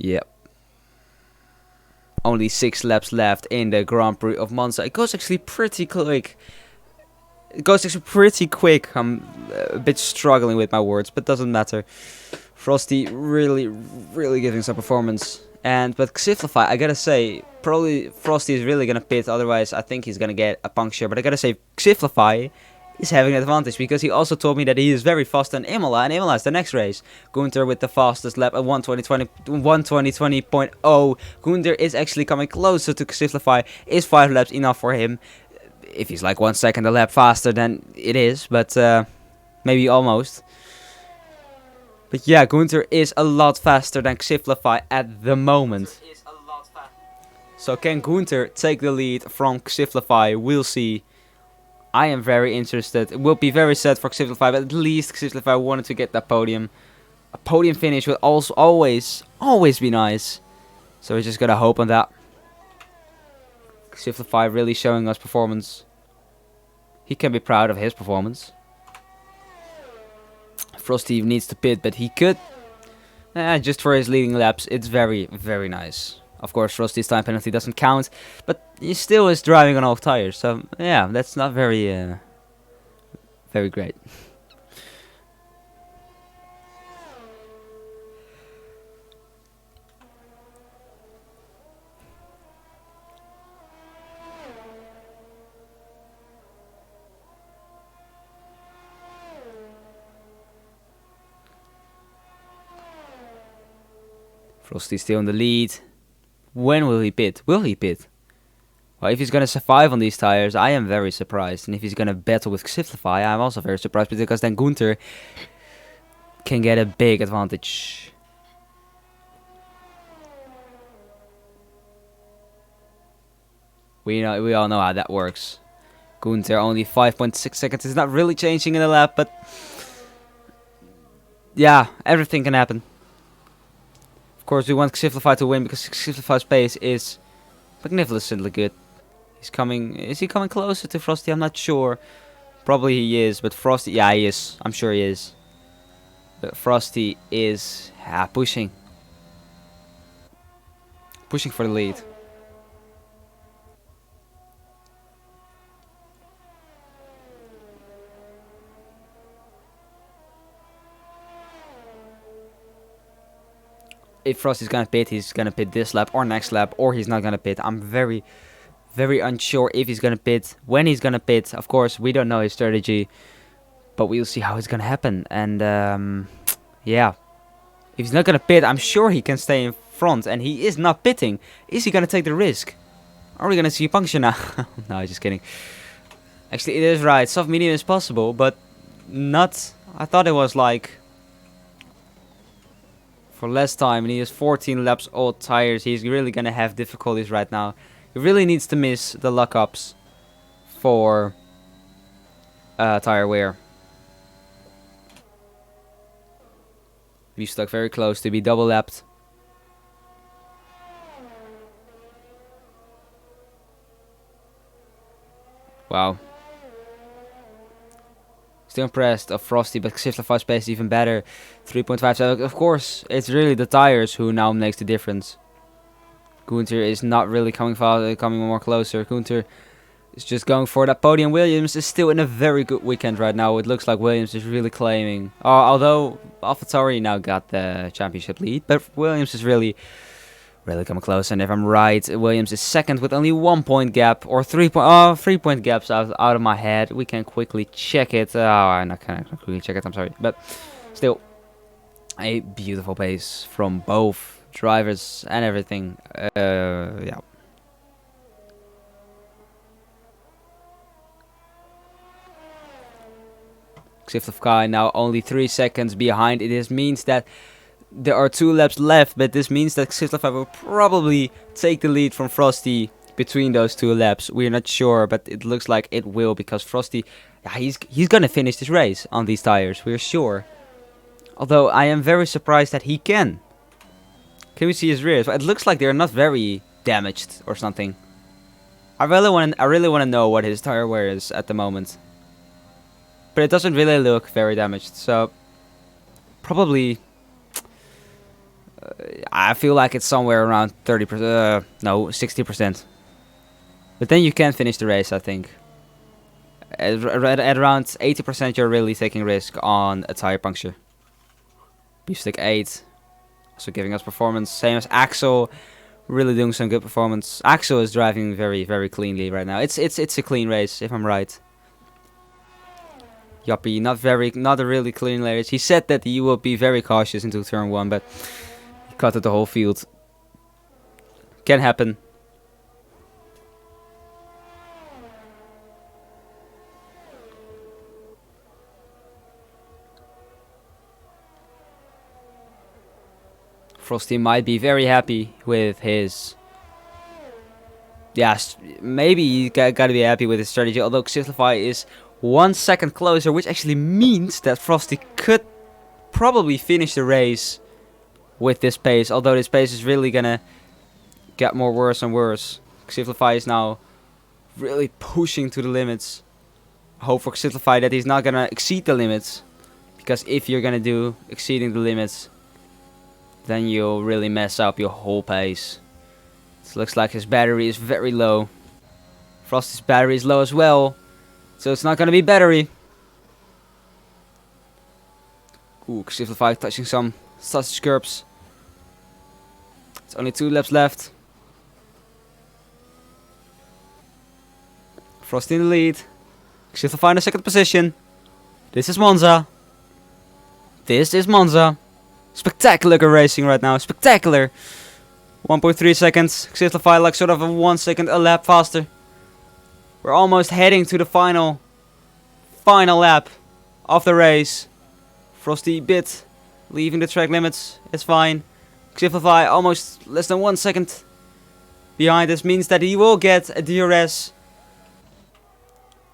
Yep. Only 6 laps left in the Grand Prix of Monza. It goes actually pretty quick. I'm a bit struggling with my words, but doesn't matter. Frosty really giving some performance. But Xiftify, I gotta say, probably Frosty is really gonna pit. Otherwise, I think he's gonna get a puncture. But I gotta say, Xiftify is having an advantage, because he also told me that he is very fast in Imola, and Imola is the next race. Gunther with the fastest lap at 1:20.0. Gunther is actually coming closer to Xiftify. Is 5 laps enough for him? If he's like 1 second a lap faster, then it is, but maybe almost. But yeah, Gunther is a lot faster than Xiftify at the moment. So can Gunther take the lead from Xiftify? We'll see. I am very interested. It will be very sad for Xiftify, but at least Xiftify wanted to get that podium. A podium finish would also always be nice. So we just gotta hope on that. Xiftify really showing us performance. He can be proud of his performance. Frosty needs to pit, but he could. Just for his leading laps, it's very nice. Of course, Frosty's time penalty doesn't count, but he still is driving on off tires. So yeah, that's not very great. Frosty's still in the lead. When will he pit? Will he pit? Well, if he's going to survive on these tires, I am very surprised. And if he's going to battle with Xiftify, I'm also very surprised. Because then Gunther can get a big advantage. We all know how that works. Gunther only 5.6 seconds. It's not really changing in the lap, but yeah, everything can happen. Of course, we want Xiftify to win because Xiftify's pace is magnificently good. He's coming. Is he coming closer to Frosty? I'm not sure. Probably he is, but Frosty, yeah, he is. I'm sure he is. But Frosty is pushing for the lead. If Frosty's gonna pit, he's gonna pit this lap or next lap, or he's not gonna pit. I'm very unsure if he's gonna pit, when he's gonna pit. Of course, we don't know his strategy, but we'll see how it's gonna happen. And yeah, if he's not gonna pit, I'm sure he can stay in front, and he is not pitting. Is he gonna take the risk? Are we gonna see a puncture now? No, just kidding. Actually, it is right. Soft medium is possible, but not. I thought it was like for less time, and he has 14 laps old tires. He's really gonna have difficulties right now. He really needs to miss the lockups for tire wear. We stuck very close to be double lapped. Wow. Still impressed of Frosty, but Xiftify's pace is even better. 3.5. So of course, it's really the tires who now makes the difference. Gunther is not really coming more closer. Gunther is just going for that podium. Williams is still in a very good weekend right now. It looks like Williams is really claiming. Although AlphaTauri now got the championship lead, but Williams is really coming close. And if I'm right, Williams is second with only 1 point gap, or 3 point gaps out of my head. We can quickly check it. I can't quickly check it. I'm sorry, but still, a beautiful pace from both drivers and everything. Yeah. Xiflify now only 3 seconds behind. It means that there are 2 laps left, but this means that Xiflify will probably take the lead from Frosty between those 2 laps. We're not sure, but it looks like it will, because Frosty, he's gonna finish this race on these tires. We're sure. Although I am very surprised that he can. Can we see his rears? It looks like they're not very damaged or something. I really want to know what his tire wear is at the moment. But it doesn't really look very damaged, so probably I feel like it's somewhere around 30%, no, 60%. But then you can finish the race, I think. At around 80%, you're really taking risk on a tire puncture. Beefstick 8, also giving us performance, same as Axel, really doing some good performance. Axel is driving very cleanly right now. It's a clean race, if I'm right. Yuppie, not a really clean race. He said that he will be very cautious into turn 1, but he cut at the whole field. Can happen. Frosty might be very happy with his... Yes, maybe he gotta be happy with his strategy, although Xiflify is 1 second closer, which actually means that Frosty could probably finish the race with this pace, although this pace is really gonna get worse and worse. Xiflify is now really pushing to the limits. I hope for Xiflify that he's not gonna exceed the limits, because if you're gonna do exceeding the limits, then you'll really mess up your whole pace. It looks like his battery is very low. Frosty's battery is low as well, so it's not gonna be battery. Ooh, Xiflify touching some sausage curbs. It's only 2 laps left. Frosty in the lead. Xiflify in the 2nd position. This is Monza. This is Monza. Spectacular racing right now. Spectacular. 1.3 seconds. Xiflify like sort of a 1 second a lap faster. We're almost heading to the final lap of the race. Frosty bit leaving the track limits. It's fine. Xiflify almost less than 1 second behind. This means that he will get a DRS.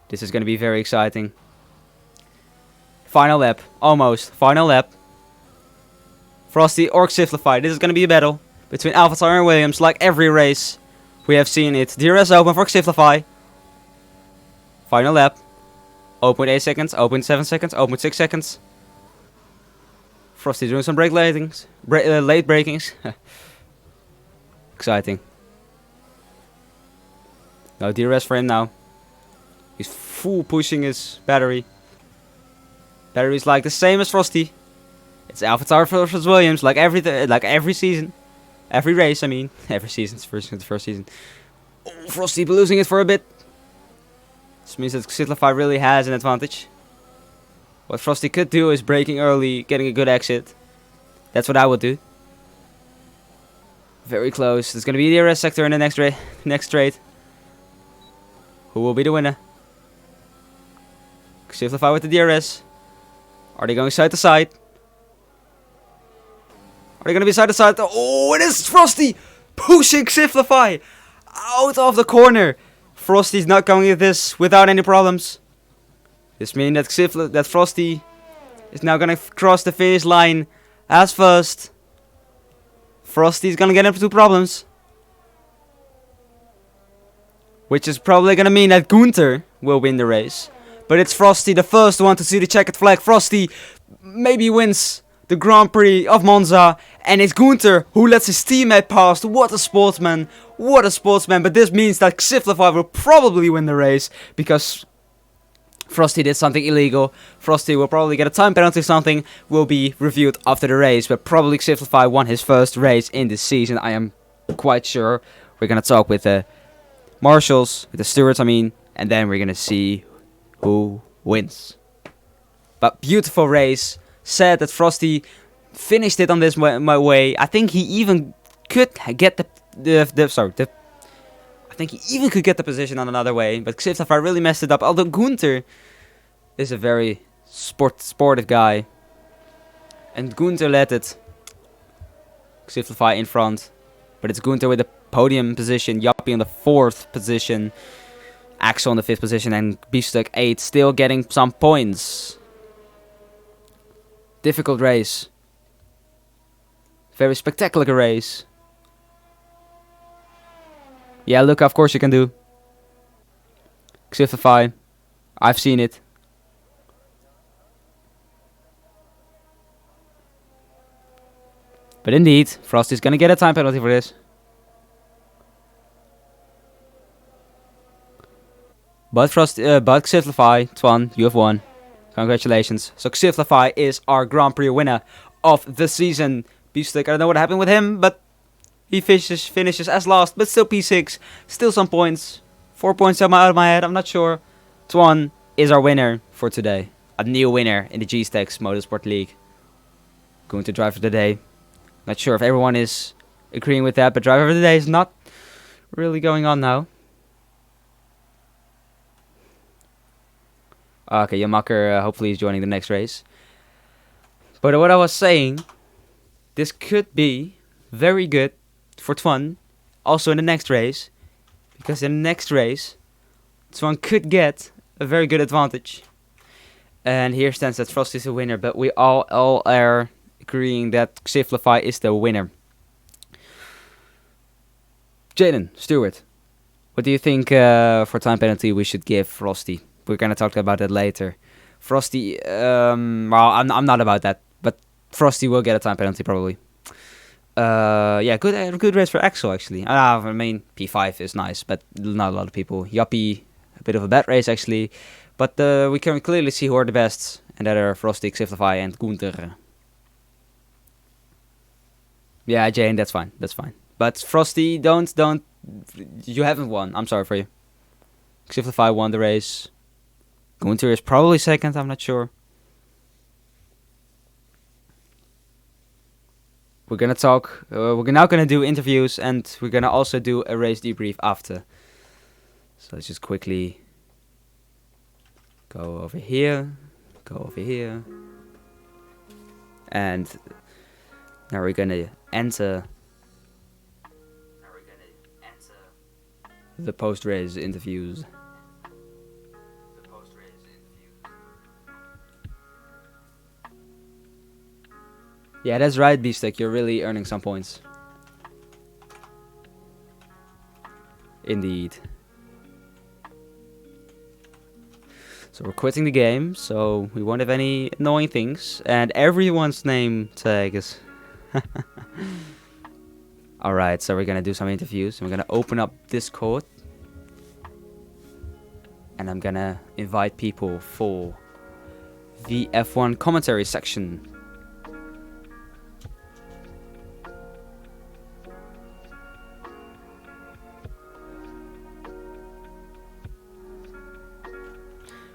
This is going to be very exciting. Final lap. Almost. Final lap. Frosty or Xiflify. This is going to be a battle between AlphaTauri and Williams, like every race we have seen it. DRS open for Xiflify. Final lap. 0.8 seconds, 0.7 seconds, 0.6 seconds. Frosty doing some brake latings, late brakings. Exciting. No DRS for him now. He's full pushing his battery. Battery's like the same as Frosty. It's AlphaTauri versus Williams, like every season, every race. I mean, every season. It's the first season. Oh, Frosty losing it for a bit. This means that Xiflify really has an advantage. What Frosty could do is braking early, getting a good exit. That's what I would do. Very close. There's gonna be a DRS sector in the next straight. Who will be the winner? Xiflify with the DRS. Are they going side to side? Are they going to be side to side? Oh, it is Frosty pushing Xiflify out of the corner. Frosty's not going with this without any problems. This means that Frosty is now going to cross the finish line as first. Frosty's going to get into problems. Which is probably going to mean that Gunther will win the race. But it's Frosty, the first one to see the checkered flag. Frosty maybe wins the Grand Prix of Monza. And it's Gunther who lets his teammate pass. What a sportsman. What a sportsman. But this means that Xiflify will probably win the race. Because Frosty did something illegal. Frosty will probably get a time penalty or something. Will be reviewed after the race. But probably Xiflify won his first race in this season. I am quite sure. We're going to talk with the marshals, with the stewards I mean. And then we're going to see who wins. But beautiful race. Sad that Frosty finished it on this my way. I think he even could get I think he even could get the position on another way, but Xiflify really messed it up. Although Gunther is a very sportive guy, and Gunther led it. Xiflify in front, but it's Gunther with the podium position, Yappie in the 4th position, Axel in the 5th position, and GeeSTAX 8 still getting some points. Difficult race. Very spectacular race. Yeah, look, of course you can do. Xiflify. I've seen it. But indeed, Frosty's gonna get a time penalty for this. But Xiflify, Twan, you have won. Congratulations. So Xiflify is our Grand Prix winner of the season. GeeSTAX, I don't know what happened with him, but he finishes as last, but still P6. Still some points. 4 points out of my head, I'm not sure. Twan is our winner for today. A new winner in the GeeSTAX Motorsport League. Going to drive for the day. Not sure if everyone is agreeing with that, but driver of the day is not really going on now. Okay, Yamaker hopefully is joining the next race. But what I was saying, this could be very good for Twan, also in the next race, because in the next race, Twan could get a very good advantage. And here stands that Frost is the winner, but we all are agreeing that Xiflify is the winner. Jaden, Stewart, what do you think for time penalty we should give Frosty? We're gonna talk about that later. Frosty, well, I'm not about that, but Frosty will get a time penalty probably. Yeah, good race for Axel actually. I mean, P5 is nice, but not a lot of people. Yappie, a bit of a bad race actually, but we can clearly see who are the best, and that are Frosty, Xiflify, and Gunther. Yeah, Jane, that's fine. But Frosty, don't. You haven't won. I'm sorry for you. Xiflify won the race. Gunther is probably second. I'm not sure. We're gonna talk. We're now gonna do interviews, and we're gonna also do a race debrief after. So let's just quickly go over here, and now we're gonna enter the post-race interviews. Yeah, that's right, GeeSTAX. You're really earning some points. Indeed. So we're quitting the game, so we won't have any annoying things. And everyone's name tag is... Alright, so we're gonna do some interviews. We're gonna open up Discord. And I'm gonna invite people for the F1 commentary section.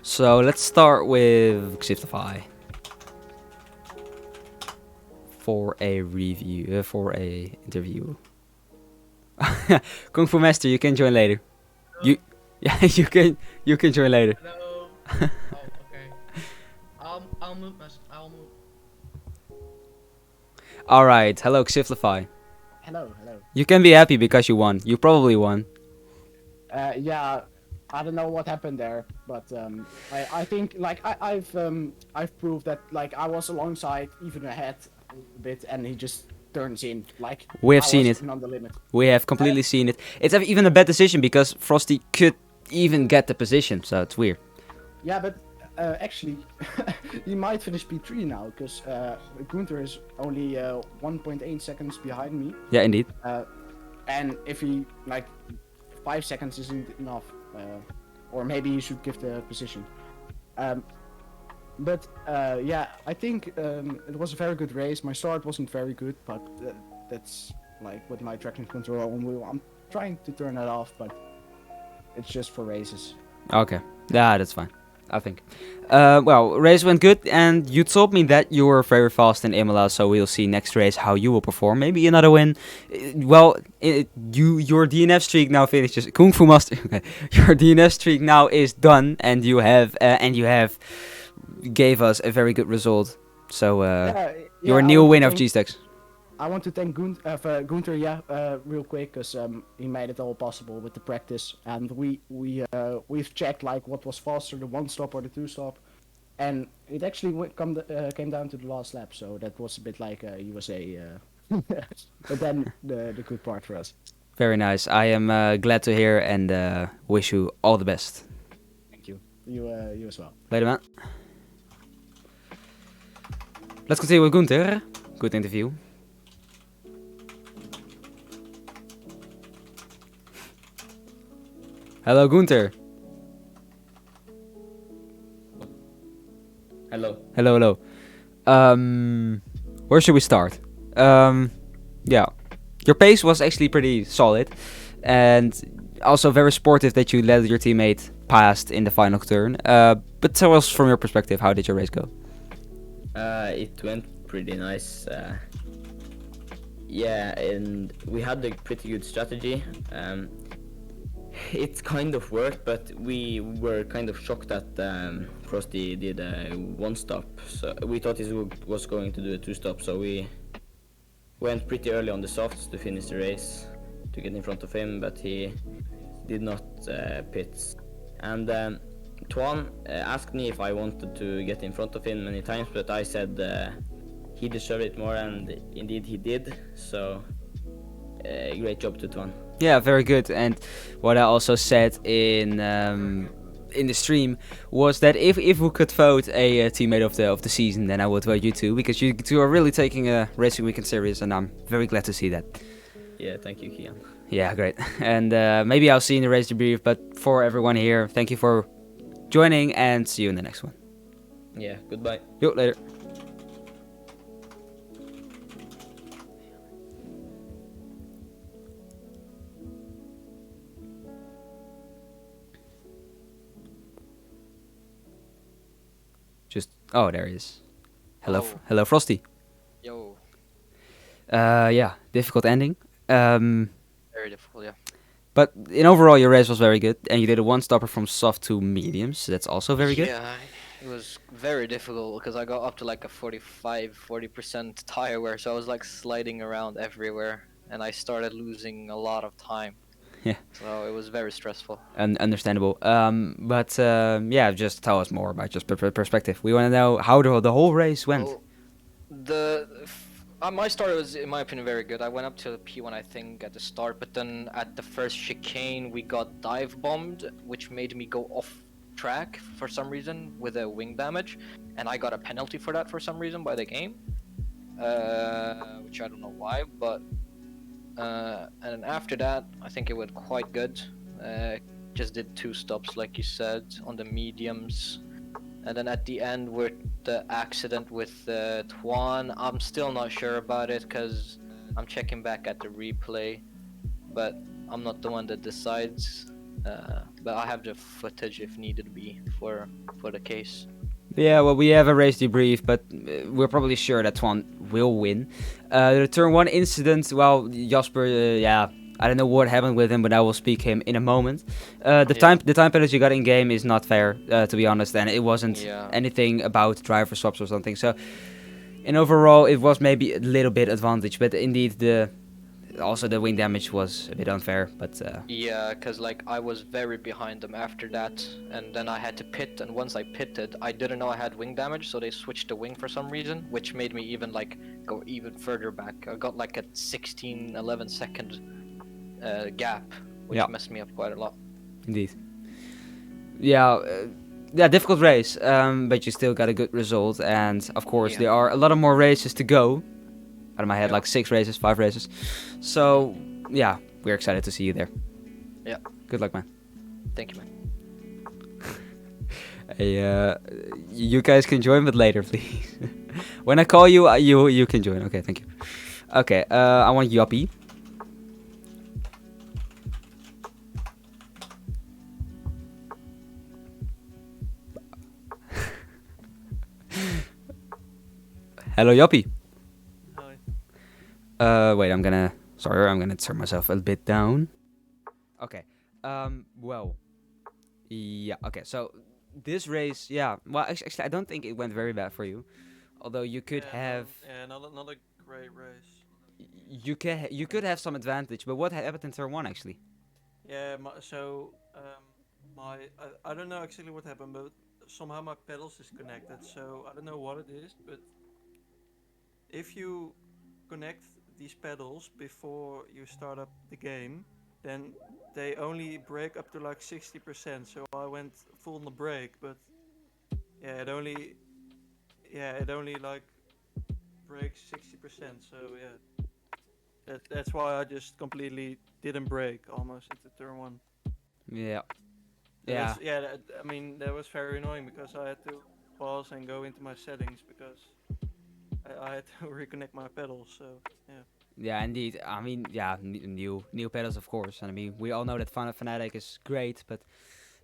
So let's start with Xiflify for a review, for a interview. Kung Fu Master, you can join later. Hello? You can join later. Hello. Oh, okay. I'll move. I'll move. All right. Hello, Xiflify. Hello. You can be happy because you won. You probably won. Yeah, I don't know what happened there, but I think like I've proved that like I was alongside, even ahead a bit, and he just turns in like We have I seen was it. even on the limit. We have completely seen it. It's even a bad decision because Frosty could even get the position, so it's weird. Yeah, but actually, he might finish P3 now because Gunther is only 1.8 seconds behind me. Yeah, indeed. And if he like 5 seconds isn't enough, or maybe you should give the position. Um, but yeah, I think it was a very good race. My start wasn't very good, but that's like with my traction control on wheel. I'm trying to turn that off, but it's just for races. Okay, yeah, that's fine. I think. Well, race went good, and you told me that you were very fast in Imola, so we'll see next race how you will perform. Maybe another win. Your DNF streak now finishes. Kung Fu Master. Okay, your DNF streak now is done, and you have gave us a very good result. So you're a new winner of GeeSTAX. I want to thank Gunther, real quick, because he made it all possible with the practice, and we've checked like what was faster, the 1-stop or the 2-stop, and it actually came down to the last lap, so that was a bit like USA, but then the good part for us. Very nice. I am glad to hear, and wish you all the best. Thank you. You as well. Later, man. Let's continue with Gunther. Good interview. Hello, Gunther. Hello. Hello. Where should we start? Yeah, your pace was actually pretty solid, and also very sportive that you let your teammate past in the final turn. But tell us from your perspective, how did your race go? It went pretty nice. Yeah, and we had a pretty good strategy. It kind of worked, but we were kind of shocked that Frosty did a 1-stop. So we thought he was going to do a 2-stop, so we went pretty early on the softs to finish the race to get in front of him, but he did not pit. And Twan asked me if I wanted to get in front of him many times, but I said he deserved it more, and indeed he did. So great job to Twan. Yeah, very good. And what I also said in the stream was that if we could vote a teammate of the season, then I would vote you two, because you two are really taking a Racing Weekend serious, and I'm very glad to see that. Yeah, thank you, Kian. Yeah, great. And maybe I'll see you in the race debrief, but for everyone here, thank you for joining, and see you in the next one. Yeah, goodbye. Yo, later. Oh, there he is. Hello, hello, Frosty. Yo. Yeah, difficult ending. Very difficult, yeah. But in overall, your race was very good, and you did a 1-stopper from soft to mediums. So that's also very good. Yeah, it was very difficult because I got up to like a 40% tire wear, so I was like sliding around everywhere, and I started losing a lot of time. Yeah. So it was very stressful. And understandable. But yeah, just tell us more about just perspective. We want to know how the whole race went. Well, my start was, in my opinion, very good. I went up to P1, I think, at the start, but then at the first chicane, we got dive bombed, which made me go off track for some reason with a wing damage, and I got a penalty for that for some reason by the game, which I don't know why, but and after that, I think it went quite good. Just did 2 stops, like you said, on the mediums. And then at the end, with the accident with Twan, I'm still not sure about it because I'm checking back at the replay. But I'm not the one that decides. But I have the footage if needed be for the case. Yeah, well, we have a race debrief, but we're probably sure that Twan will win. The turn 1 incident, well, Jasper, yeah, I don't know what happened with him, but I will speak him in a moment. The time penalty you got in game is not fair, to be honest, and it wasn't anything about driver swaps or something. So, in overall, it was maybe a little bit advantage, but indeed also the wing damage was a bit unfair. But yeah, because like I was very behind them after that, and then I had to pit, and once I pitted, I didn't know I had wing damage, so they switched the wing for some reason, which made me even like go even further back. I got like a 11 second gap, which messed me up quite a lot. Indeed. Yeah, difficult race, but you still got a good result, and of course there are a lot of more races to go. Out of my head, like 5 races. So yeah, we're excited to see you there. Yeah. Good luck, man. Thank you, man. Hey, you guys can join, but later, please. When I call you, you can join. Okay, thank you. Okay, I want Yoppie. Hello, Yoppie. Hi. Wait, I'm gonna turn myself a bit down. Okay. Well. Yeah. Okay. So this race, yeah. Well, actually, I don't think it went very bad for you. Although you could have, Not a great race. you could have some advantage. But what happened in turn one actually? Yeah, I don't know exactly what happened, but somehow my pedals is connected. So I don't know what it is, but if you connect these pedals before you start up the game, then they only brake up to like 60%. So I went full on the brake, but yeah, it only like brakes 60%. So yeah, that's why I just completely didn't brake almost into turn one. Yeah. So Yeah. I mean, that was very annoying because I had to pause and go into my settings because I had to reconnect my pedals. So yeah. Yeah, indeed. I mean, yeah, new pedals, of course. And I mean, we all know that Fanatec is great, but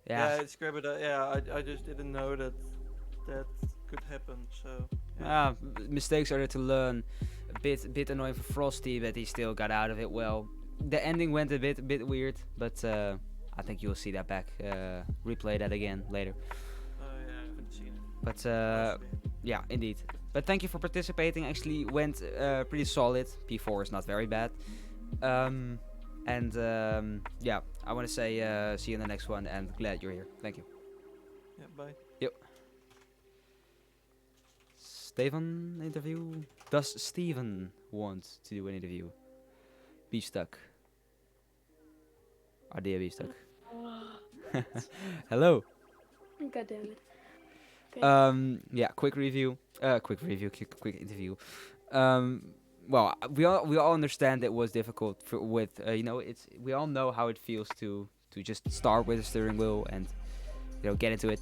yeah, Yeah, it's great, but I just didn't know that that could happen. So yeah. mistakes are there to learn. A bit annoying for Frosty, but he still got out of it well. The ending went a bit weird, but I think you'll see that back. Replay that again later. Oh yeah, I haven't seen it. But Possibly. yeah, indeed. But thank you for participating. Actually, went pretty solid. P4 is not very bad. Yeah, I want to say see you in the next one, and glad you're here. Thank you. Yeah, bye. Steven interview? Does Steven want to do an interview? GeeSTAX. Ardea GeeSTAX. Hello. God damn it. Yeah, quick interview. Well, we all understand it was difficult with we all know how it feels to just start with a steering wheel and get into it.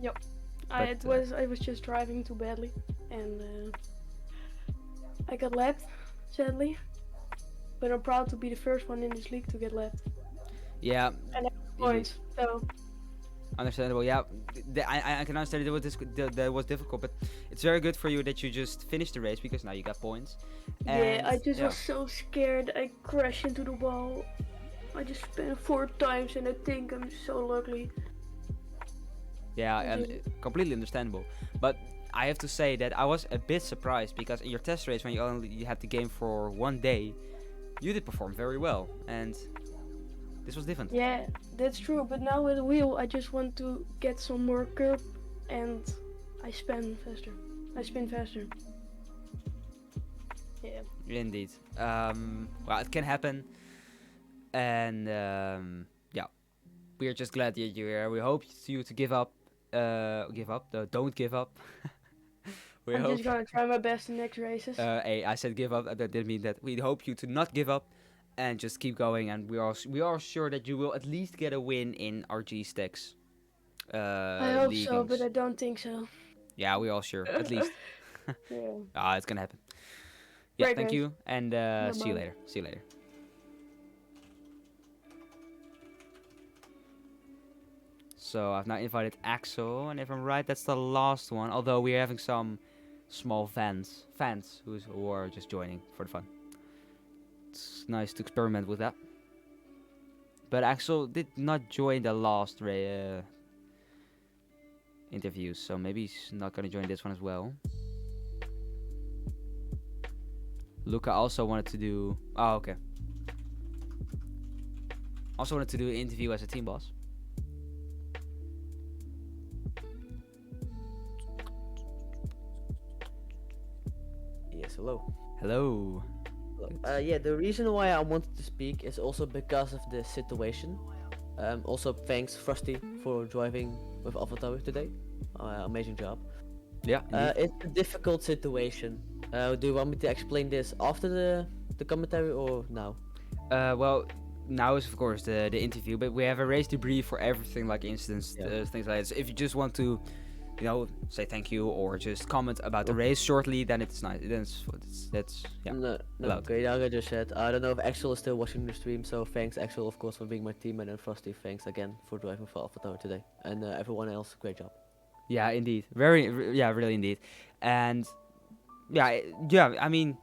Yep. But, I was just driving too badly, and I got lapped, sadly. But I'm proud to be the first one in this league to get lapped. Yeah. And I have points, so. Understandable. Yeah, I can understand that was difficult, but it's very good for you that you just finished the race because now you got points. Yeah, I And, just was so scared. I crashed into the wall. I just spun 4 times, and I think I'm so lucky. Yeah, and completely understandable. But I have to say that I was a bit surprised because in your test race, when you had the game for 1 day, you did perform very well, and this was different. Yeah, that's true. But now with the wheel, I just want to get some more curb, and I spin faster. Yeah. Indeed. Well, it can happen, and yeah, we are just glad that you're here. We hope you to give up. Don't give up. We I'm hope. just gonna try my best in next races. Hey, I said give up. That didn't mean that. We hope you to not give up, and just keep going. And we are sure that you will at least get a win in our GeeSTAX. I hope so, leaguings. but I don't think so. Yeah, we all sure. At least. Yeah. It's gonna happen. Yeah, Great thank race. you, and see you Bye-bye. later. See you later. So I've now invited Axel, and if I'm right, that's the last one. Although we're having some small fans who are just joining for the fun. It's nice to experiment with that. But Axel did not join the last interviews, so maybe he's not gonna join this one as well. Luca also wanted to do. Oh, okay. Also wanted to do an interview as a team boss. Yes, hello. Hello. Yeah, the reason why I wanted to speak is also because of the situation. Also, thanks Frosty for driving with Avatar today. Amazing job. Yeah. It's a difficult situation. Do you want me to explain this after the commentary or now? Well, now is of course the interview, but we have a race debrief for everything like incidents, Yeah. things like that. So if you just want to, say thank you or just comment about the race shortly, then it's nice. Then that's yeah. No, allowed. okay, like I just said, I don't know if Axel is still watching the stream, so thanks Axel, of course, for being my team, and then Frosty, thanks again for driving for AlphaTauri today, and everyone else, great job. Yeah, indeed. Really indeed. And I mean,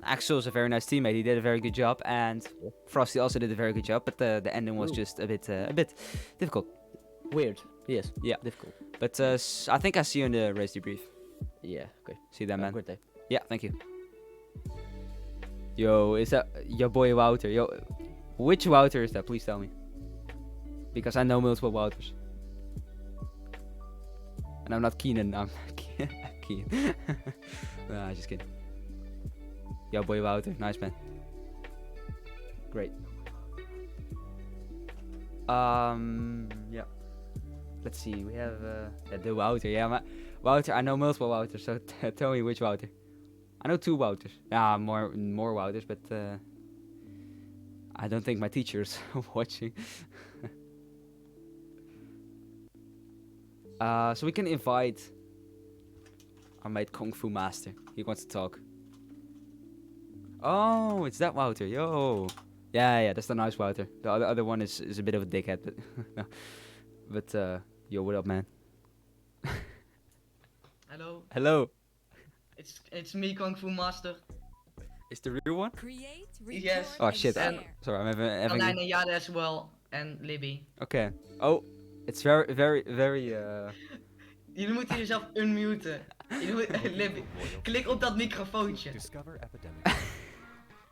Axel is a very nice teammate. He did a very good job, and Frosty also did a very good job. But the ending was just a bit difficult. Weird. Yes. Yeah. Difficult. But I think I see you in the race debrief. Yeah. Okay. See you then, man. Good day. Yeah, thank you. Yo, is that your boy Wouter? Yo, which Wouter is that? Please tell me. Because I know multiple Wouters. And I'm not Keenan, I'm Kian. Nah, just kidding. Yo, boy Wouter, nice man. Great. Yeah. Let's see, we have the Wouter. Yeah, Wouter, I know multiple Wouters, so tell me which Wouter. I know 2 Wouters. Yeah, more Wouters, but I don't think my teacher's watching. So we can invite our mate Kung Fu Master. He wants to talk. Oh, it's that Wouter. Yo. Yeah, that's the nice Wouter. The other one is a bit of a dickhead, but no. But yo, what up, man? Hello, Hello. it's me, Kung Fu Master. Is the real one? Create, Yes. record, Oh and shit. share. Sorry, I'm having. Alijn en Jade as well, and Libby. Okay. Oh, it's very. Jullie moeten jezelf unmuten. Jullie moeten, Libby, klik op dat microfoontje. Discover epidemic.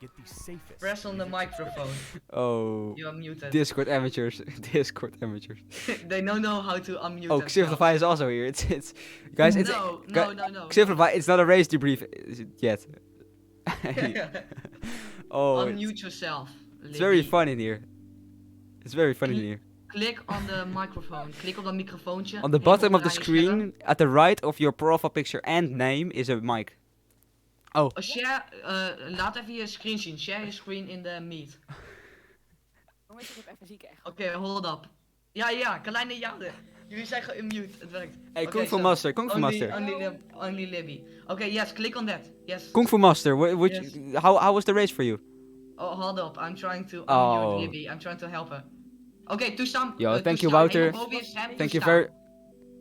Get the safest. Press on the microphone. Oh. You are muted. Discord amateurs. Discord amateurs. They don't know how to unmute Oh, themselves. Xivify is also here. It's guys. It's No. Xivify. It's not a race debrief yet. Oh, Unmute yourself. it's very Libby. fun in here. It's very fun in here. Klik on the microphone. Klik op dat microfoontje. On the bottom of the Helemaal screen, at the right of your profile picture and name, is a mic. Oh. Share, laat even je screen zien. Share je screen in de meet. Jongens, ik heb even ziek echt. Oké, hold up. Ja, Carlijn en Jade. Jullie zijn geunmute, het werkt. Hey, Okay, Kung Fu so Master, Kung Fu Master. Only Libby. Okay, yes, click on that. Yes. Kung Fu Master, which, Yes. how was the race for you? Oh, hold up. I'm trying to Oh. unmute Libby. I'm trying to help her. Oké, toestaan. Yo, thank you, toestaan. Wouter. Helemaal boven je scherm, Thank you toestaan. very.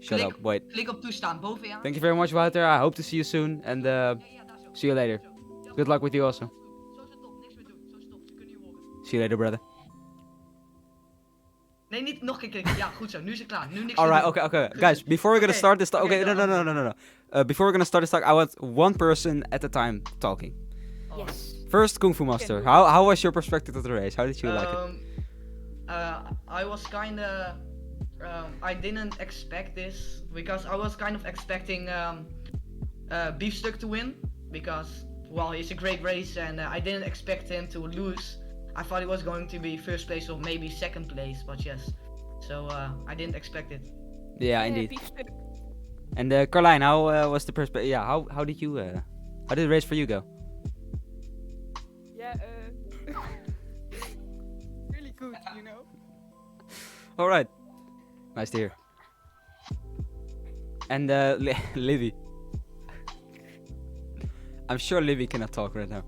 Shut Klik- up, wait. Klik op toestaan, boven ja. Thank you very much, Wouter. I hope to see you soon, and Ja, daar zo. see you later. Zo. Good luck with you also. Zo is het top, niks meer doen. Zo is het top, ze kunnen je horen. See you later, brother. Nee, niet nog een keer klikken. Ja, goed zo. Nu is het klaar. Nu niks Alright, meer doen. okay. Guys, before we're gonna Okay, start this talk. okay, Okay, no. Before we're gonna start this talk, I want one person at a time talking. Oh. Yes. First, Kung Fu Master. How was your perspective of the race? How did you like it? I was kinda. I didn't expect this because I was kind of expecting Beefstuck to win because, well, it's a great race and I didn't expect him to lose. I thought it was going to be first place or maybe second place, but yes. So I didn't expect it. Yeah, indeed. Beefstuck. And Carlijn, how was the perspective? Yeah, how did you? How did the race for you go? Yeah, really good, you know. All right. Nice to hear. And Livy. I'm sure Livy cannot talk right now.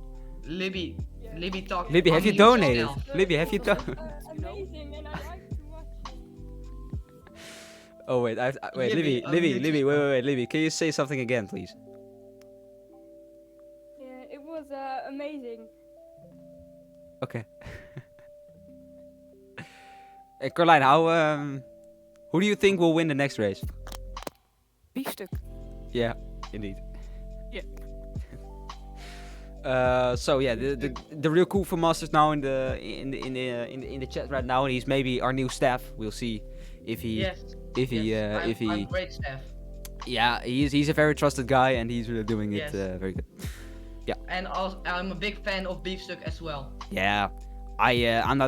Libby, Yeah. Libby talk. Libby, have you unmute donated? yourself. Libby, have you It was, done? amazing, and I like to watch. Oh wait, wait, Libby, Livy, unmute Livy, yourself. wait, Livy. Can you say something again, please? Yeah, it was amazing. Okay. Hey, Carlijn, who do you think will win the next race? Beefstuck. Yeah, indeed. Yeah. So yeah, the real Kung Fu Master is now in the chat right now, and he's maybe our new staff. We'll see if he Yes. I'm great staff. Yeah, he's a very trusted guy, and he's really doing Yes. it very good. And also, I'm a big fan of Beefstuck as well. Yeah, I'm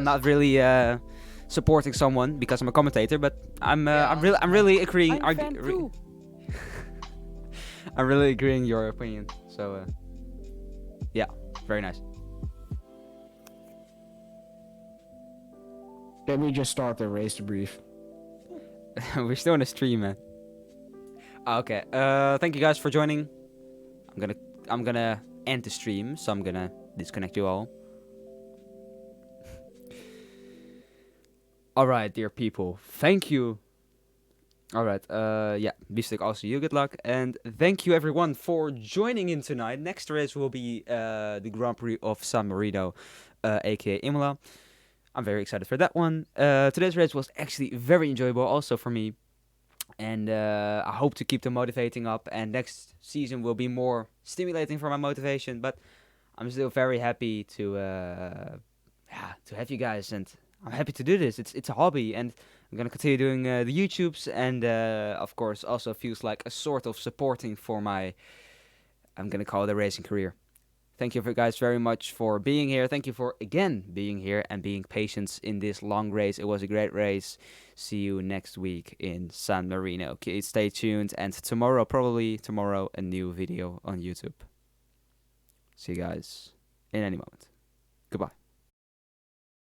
not really supporting someone because I'm a commentator, but I'm really agreeing. I'm a fan too. I'm really agreeing your opinion. So yeah, very nice. Can we just start the race debrief? We're still on a stream, man. Okay. Thank you guys for joining. I'm gonna end the stream, so I'm gonna disconnect you all. All right, dear people. Thank you. All right. Yeah. GeeSTAX, also you good luck, and thank you everyone for joining in tonight. Next race will be the Grand Prix of San Marino, aka Imola. I'm very excited for that one. Today's race was actually very enjoyable, also for me. And I hope to keep the motivating up, and next season will be more stimulating for my motivation. But I'm still very happy to have you guys, and I'm happy to do this. It's a hobby, and I'm gonna continue doing the YouTubes, and of course also feels like a sort of supporting for my, I'm gonna call it a racing career. Thank you guys very much for being here. Thank you for again being here and being patient in this long race. It was a great race. See you next week in San Marino. Okay, stay tuned, and probably tomorrow, a new video on YouTube. See you guys in any moment. Goodbye.